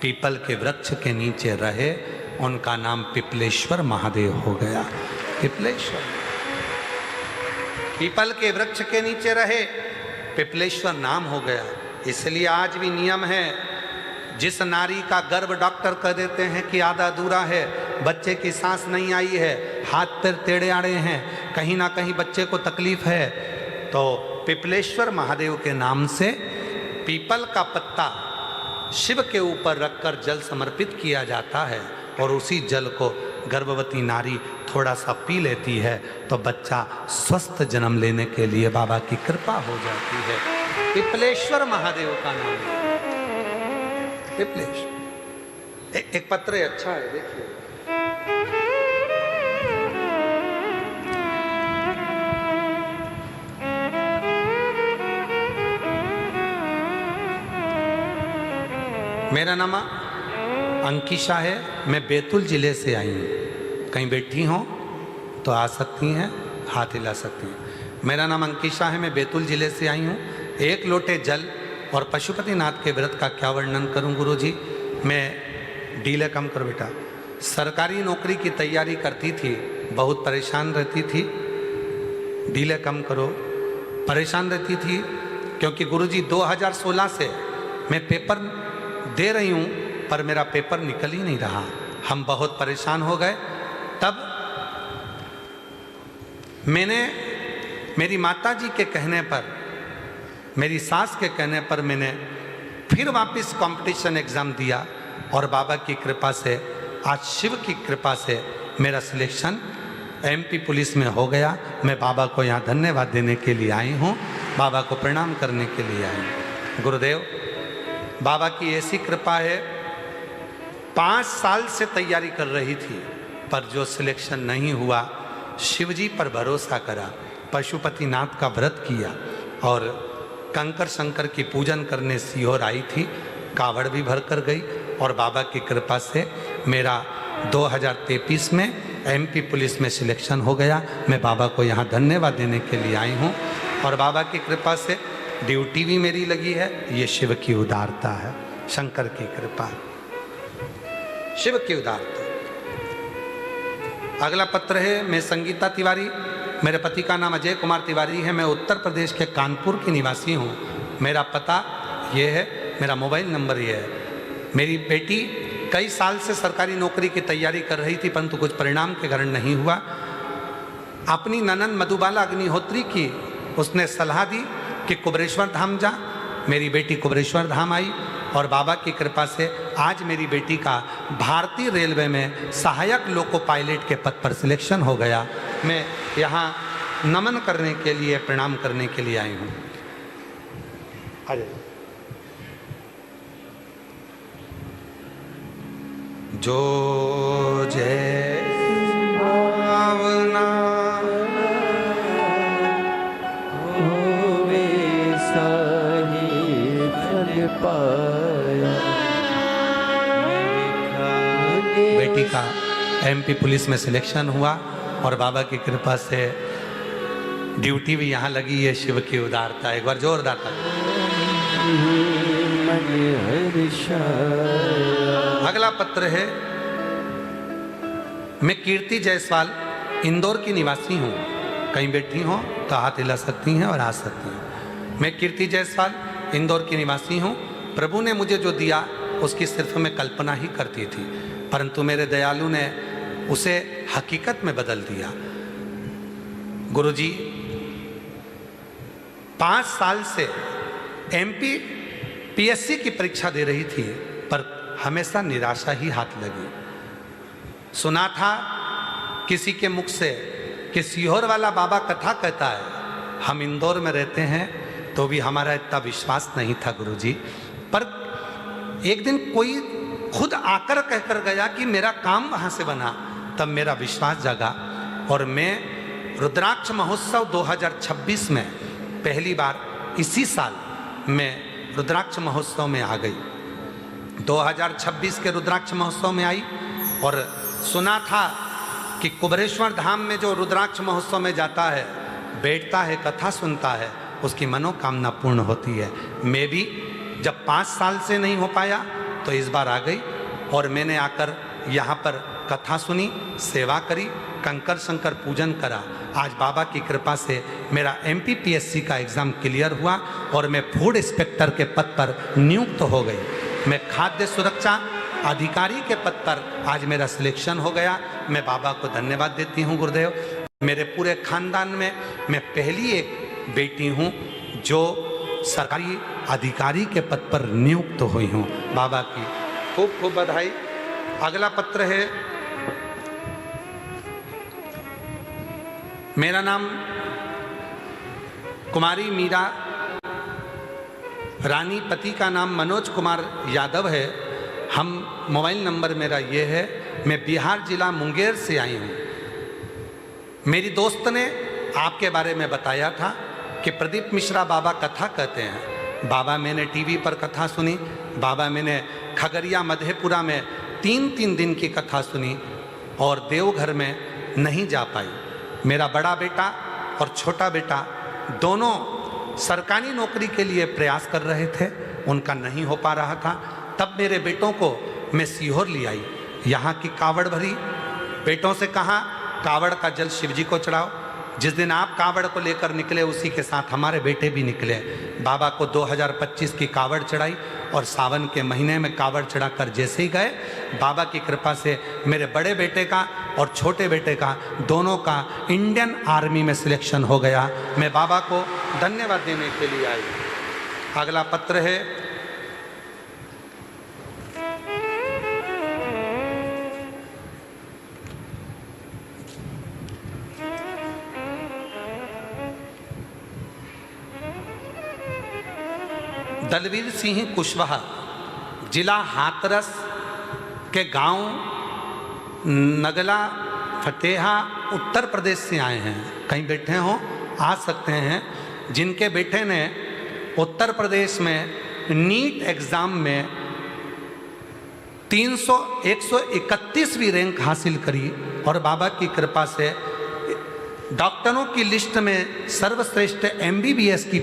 पीपल के वृक्ष के नीचे रहे, उनका नाम पिपलेश्वर महादेव हो गया। पिपलेश्वर, पीपल के वृक्ष के नीचे रहे, पिपलेश्वर नाम हो गया। इसलिए आज भी नियम है, जिस नारी का गर्भ डॉक्टर कह देते हैं कि आधा अधूरा है, बच्चे की सांस नहीं आई है, हाथ पैर टेढ़े आड़े हैं, कहीं ना कहीं बच्चे को तकलीफ है, तो पिपलेश्वर महादेव के नाम से पीपल का पत्ता शिव के ऊपर रखकर जल समर्पित किया जाता है और उसी जल को गर्भवती नारी थोड़ा सा पी लेती है तो बच्चा स्वस्थ जन्म लेने के लिए बाबा की कृपा हो जाती है। पिपलेश्वर महादेव का नाम है पिपलेश्वर। एक पत्र है, अच्छा है, देखिए। मेरा नाम अंकिशा है, मैं बैतूल जिले से आई हूँ। कहीं बैठी हो तो आ सकती हैं, हाथ हिला सकती हैं। मेरा नाम अंकिशा है, मैं बैतूल जिले से आई हूँ। 1 लोटे जल और पशुपतिनाथ के व्रत का क्या वर्णन करूँ गुरुजी। मैं डीले कम करो बेटा, सरकारी नौकरी की तैयारी करती थी, बहुत परेशान रहती थी। डीले कम करो, परेशान रहती थी क्योंकि गुरुजी 2016 से मैं पेपर दे रही हूँ पर मेरा पेपर निकल ही नहीं रहा। हम बहुत परेशान हो गए। तब मैंने मेरी माताजी के कहने पर, मेरी सास के कहने पर मैंने फिर वापस कंपटीशन एग्ज़ाम दिया और बाबा की कृपा से, आज शिव की कृपा से मेरा सिलेक्शन एमपी पुलिस में हो गया। मैं बाबा को यहाँ धन्यवाद देने के लिए आई हूँ, बाबा को प्रणाम करने के लिए आई हूँ। गुरुदेव, बाबा की ऐसी कृपा है, 5 साल से तैयारी कर रही थी पर जो सिलेक्शन नहीं हुआ, शिवजी पर भरोसा करा, पशुपतिनाथ का व्रत किया और कंकर शंकर की पूजन करने सीहोर आई थी, कावड़ भी भर कर गई और बाबा की कृपा से मेरा 2023 में एमपी पुलिस में सिलेक्शन हो गया। मैं बाबा को यहाँ धन्यवाद देने के लिए आई हूँ और बाबा की कृपा से ड्यूटी भी मेरी लगी है। ये शिव की उदारता है, शंकर की कृपा, शिव की उदारता। अगला पत्र है, मैं संगीता तिवारी, मेरे पति का नाम अजय कुमार तिवारी है, मैं उत्तर प्रदेश के कानपुर की निवासी हूँ। मेरा पता ये है, मेरा मोबाइल नंबर ये है। मेरी बेटी कई साल से सरकारी नौकरी की तैयारी कर रही थी परंतु कुछ परिणाम के कारण नहीं हुआ। अपनी ननन मधुबाला अग्निहोत्री की उसने सलाह दी कि कुबरेश्वर धाम जा। मेरी बेटी कुबरेश्वर धाम आई और बाबा की कृपा से आज मेरी बेटी का भारतीय रेलवे में सहायक लोको पायलट के पद पर सिलेक्शन हो गया। मैं यहाँ नमन करने के लिए, प्रणाम करने के लिए आई हूँ। जो जैसी भावना होवे साही फल पाया। बेटी का एमपी पुलिस में सिलेक्शन हुआ और बाबा की कृपा से ड्यूटी भी यहाँ लगी है। शिव की उदारता, एक बार जोरदार ताली। मन हर्षाया। अगला पत्र है, मैं कीर्ति जायसवाल इंदौर की निवासी हूँ। कहीं बैठी हो तो हाथ हिला सकती हैं और आ सकती हैं। मैं कीर्ति जायसवाल इंदौर की निवासी हूँ। प्रभु ने मुझे जो दिया उसकी सिर्फ मैं कल्पना ही करती थी, परंतु मेरे दयालु ने उसे हकीकत में बदल दिया। गुरुजी 5 साल से एमपी पीएससी की परीक्षा दे रही थी, पर हमेशा निराशा ही हाथ लगी। सुना था किसी के मुख से कि सीहोर वाला बाबा कथा कहता है। हम इंदौर में रहते हैं तो भी हमारा इतना विश्वास नहीं था गुरुजी। पर एक दिन कोई खुद आकर कहकर गया कि मेरा काम वहाँ से बना, तब मेरा विश्वास जगा और मैं रुद्राक्ष महोत्सव 2026 में पहली बार इसी साल मैं रुद्राक्ष महोत्सव में आ गई। 2026 के रुद्राक्ष महोत्सव में आई और सुना था कि कुबरेश्वर धाम में जो रुद्राक्ष महोत्सव में जाता है, बैठता है, कथा सुनता है, उसकी मनोकामना पूर्ण होती है। मैं भी जब 5 साल से नहीं हो पाया तो इस बार आ गई और मैंने आकर यहाँ पर कथा सुनी, सेवा करी, कंकर शंकर पूजन करा। आज बाबा की कृपा से मेरा एमपीपीएससी का एग्ज़ाम क्लियर हुआ और मैं फूड इंस्पेक्टर के पद पर नियुक्त हो गई। मैं खाद्य सुरक्षा अधिकारी के पद पर आज मेरा सिलेक्शन हो गया। मैं बाबा को धन्यवाद देती हूँ गुरुदेव। मेरे पूरे खानदान में मैं पहली एक बेटी हूँ जो सरकारी अधिकारी के पद पर नियुक्त हुई हूँ। बाबा की खूब खूब बधाई। अगला पत्र है, मेरा नाम कुमारी मीरा रानी, पति का नाम मनोज कुमार यादव है। हम मोबाइल नंबर मेरा ये है। मैं बिहार जिला मुंगेर से आई हूँ। मेरी दोस्त ने आपके बारे में बताया था कि प्रदीप मिश्रा बाबा कथा कहते हैं। बाबा मैंने टीवी पर कथा सुनी। बाबा मैंने खगड़िया मधेपुरा में 3 दिन की कथा सुनी और देवघर में नहीं जा पाई। मेरा बड़ा बेटा और छोटा बेटा दोनों सरकारी नौकरी के लिए प्रयास कर रहे थे, उनका नहीं हो पा रहा था। तब मेरे बेटों को मैं सीहोर ले आई। यहाँ की कावड़ भरी, बेटों से कहा कावड़ का जल शिव जी को चढ़ाओ। जिस दिन आप कावड़ को लेकर निकले उसी के साथ हमारे बेटे भी निकले। बाबा को 2025 की कावड़ चढ़ाई और सावन के महीने में कावड़ चढ़ाकर जैसे ही गए, बाबा की कृपा से मेरे बड़े बेटे का और छोटे बेटे का दोनों का इंडियन आर्मी में सिलेक्शन हो गया। मैं बाबा को धन्यवाद देने के लिए आई। अगला पत्र है, दलवीर सिंह कुशवाहा, जिला हाथरस के गांव नगला फतेहा उत्तर प्रदेश से आए हैं। कहीं बैठे हों आ सकते हैं। जिनके बेटे ने उत्तर प्रदेश में नीट एग्ज़ाम में 131वीं रैंक हासिल करी और बाबा की कृपा से डॉक्टरों की लिस्ट में सर्वश्रेष्ठ MBBS की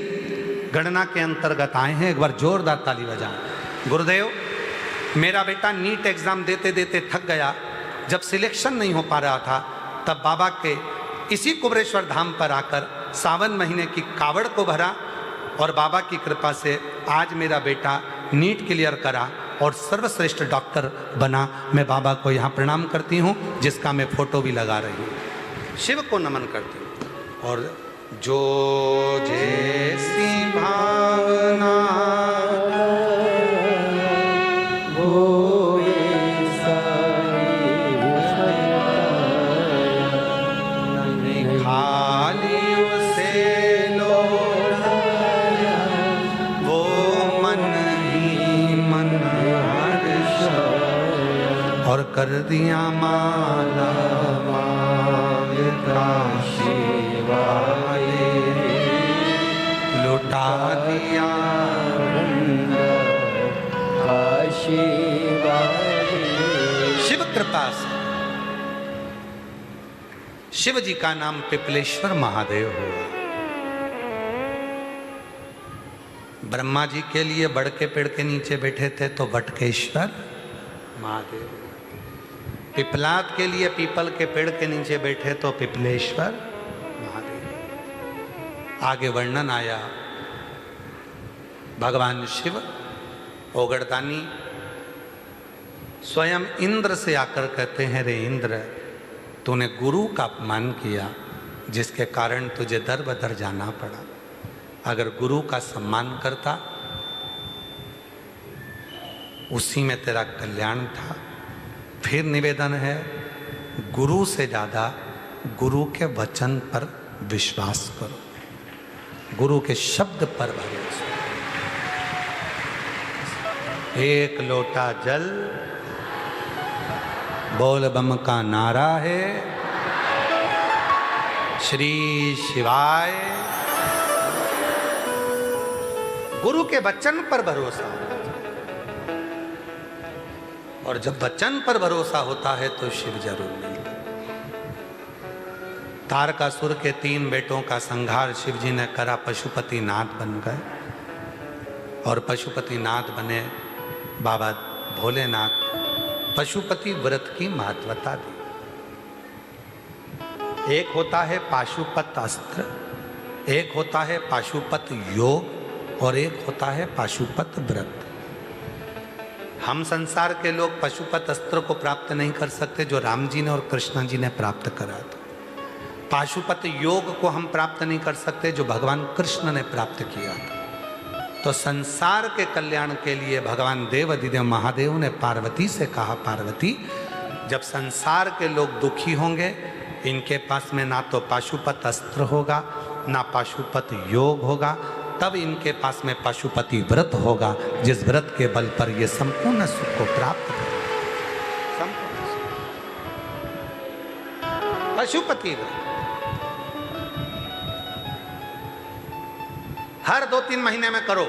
गणना के अंतर्गत आए हैं। एक बार जोरदार ताली बजाएं। गुरुदेव, मेरा बेटा नीट एग्ज़ाम देते देते थक गया। जब सिलेक्शन नहीं हो पा रहा था तब बाबा के इसी कुबरेश्वर धाम पर आकर सावन महीने की कावड़ को भरा और बाबा की कृपा से आज मेरा बेटा नीट क्लियर करा और सर्वश्रेष्ठ डॉक्टर बना। मैं बाबा को यहाँ प्रणाम करती हूँ, जिसका मैं फोटो भी लगा रही हूँ। शिव को नमन करती हूँ। और जो जैसी भावना खाली उसे लौटाया, वो मन ही मन हर्षाया। और कर दिया माला मांगता शिवाय लुटा दिया शिवाय। शिव कृपा से शिव जी का नाम पिपलेश्वर महादेव हुआ। ब्रह्मा जी के लिए बड़ के पेड़ के नीचे बैठे थे तो वटकेश्वर महादेव। पिपलाद के लिए पीपल के पेड़ के नीचे बैठे तो पिपलेश्वर महादेव। आगे वर्णन आया भगवान शिव ओगड़दानी स्वयं इंद्र से आकर कहते हैं, रे इंद्र, तूने गुरु का अपमान किया जिसके कारण तुझे दर बदर जाना पड़ा। अगर गुरु का सम्मान करता उसी में तेरा कल्याण था। फिर निवेदन है, गुरु से ज्यादा गुरु के वचन पर विश्वास करो, गुरु के शब्द पर भरोसा। एक लोटा जल बोल बम का नारा है, श्री शिवाय। गुरु के वचन पर भरोसा होना चाहिए, और जब वचन पर भरोसा होता है तो शिव जरूर मिलता। तारकासुर के 3 बेटों का संहार शिव जी ने करा, पशुपति नाथ बन गए। और पशुपति नाथ बने बाबा भोलेनाथ। पशुपति व्रत की महत्वता दी। एक होता है पाशुपत अस्त्र, एक होता है पाशुपत योग, और एक होता है पाशुपत व्रत। हम संसार के लोग पशुपत अस्त्र को प्राप्त नहीं कर सकते जो राम जी ने और कृष्ण जी ने प्राप्त करा था। पाशुपत योग को हम प्राप्त नहीं कर सकते जो भगवान कृष्ण ने प्राप्त किया था। तो संसार के कल्याण के लिए भगवान देव अधिदेव महादेव ने पार्वती से कहा, पार्वती, जब संसार के लोग दुखी होंगे, इनके पास में ना तो पाशुपत अस्त्र होगा ना पाशुपत योग होगा, तब इनके पास में पशुपति व्रत होगा, जिस व्रत के बल पर ये संपूर्ण सुख को प्राप्त करें। पशुपति व्रत हर 2-3 महीने में करो।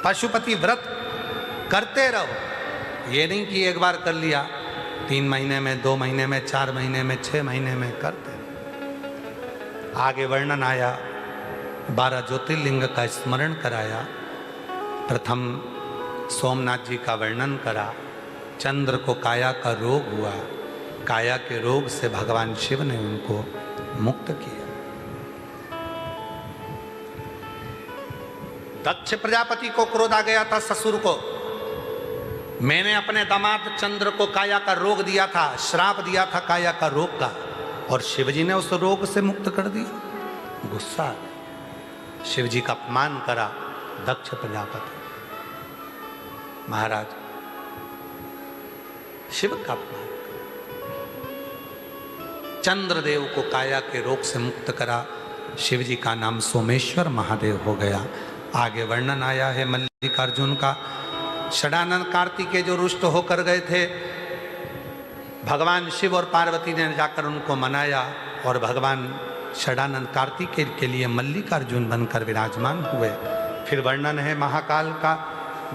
पशुपति व्रत करते रहो। ये नहीं कि एक बार कर लिया, 3 महीने में, 2 महीने में, 4 महीने में, 6 महीने में करते रहो। आगे वर्णन आया, 12 ज्योतिर्लिंग का स्मरण कराया। प्रथम सोमनाथ जी का वर्णन करा। चंद्र को काया का रोग हुआ, काया के रोग से भगवान शिव ने उनको मुक्त किया। दक्ष प्रजापति को क्रोध आ गया था ससुर को, मैंने अपने दामाद चंद्र को काया का रोग दिया था, श्राप दिया था काया का रोग का, और शिवजी ने उस रोग से मुक्त कर दिया। गुस्सा, शिवजी का अपमान करा दक्ष प्रजापति। महाराज शिव का अपमान करा, चंद्रदेव को काया के रोग से मुक्त करा। शिवजी का नाम सोमेश्वर महादेव हो गया। आगे वर्णन आया है मल्लिकार्जुन का। षडानंद कार्तिकेय जो रुष्ट होकर गए थे, भगवान शिव और पार्वती ने जाकर उनको मनाया, और भगवान षडानंद कार्तिकेय के लिए मल्लिकार्जुन बनकर विराजमान हुए। फिर वर्णन है महाकाल का।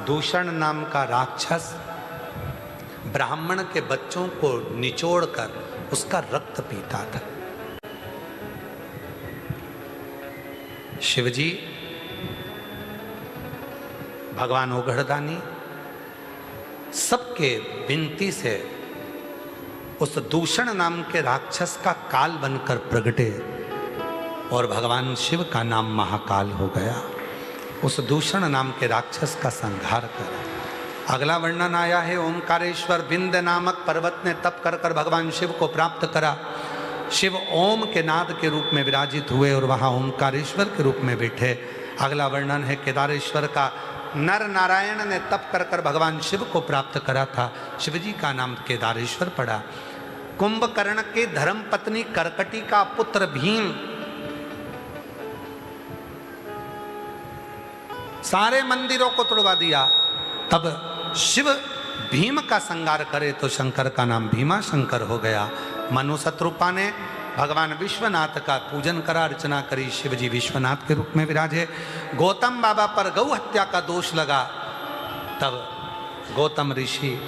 दूषण नाम का राक्षस ब्राह्मण के बच्चों को निचोड़कर उसका रक्त पीता था। शिवजी भगवान ओगढ़दानी सबके विनती से उस दूषण नाम के राक्षस का काल बनकर प्रगटे, और भगवान शिव का नाम महाकाल हो गया। उस दूषण नाम के राक्षस का संहार करा। अगला वर्णन आया है, ओमकारेश्वर विंध्य नामक पर्वत ने तप कर कर भगवान शिव को प्राप्त करा। शिव ओम के नाद के रूप में विराजित हुए और वहाँ ओमकारेश्वर के रूप में बैठे। अगला वर्णन है केदारेश्वर का। नर नारायण ने तप कर कर भगवान शिव को प्राप्त करा था, शिवजी का नाम केदारेश्वर पड़ा। कुंभकर्ण के धर्म पत्नी करकटी का पुत्र भीम सारे मंदिरों को तोड़वा दिया, तब शिव भीम का संगार करे तो शंकर का नाम भीमा शंकर हो गया। मनु शत्रुपा ने भगवान विश्वनाथ का पूजन करा, अर्चना करी, शिवजी विश्वनाथ के रूप में विराजे। गौतम बाबा पर गौ हत्या का दोष लगा, तब गौतम ऋषि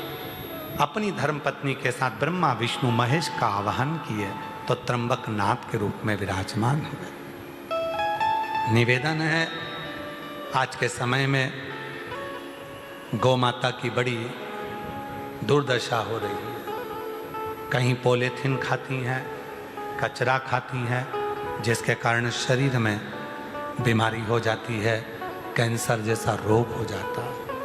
अपनी धर्मपत्नी के साथ ब्रह्मा विष्णु महेश का आवाहन किए तो त्र्यंबक नाथ के रूप में विराजमान हो गए। निवेदन है, आज के समय में गौ माता की बड़ी दुर्दशा हो रही है। कहीं पॉलीथीन खाती हैं, कचरा खाती हैं, जिसके कारण शरीर में बीमारी हो जाती है, कैंसर जैसा रोग हो जाता है।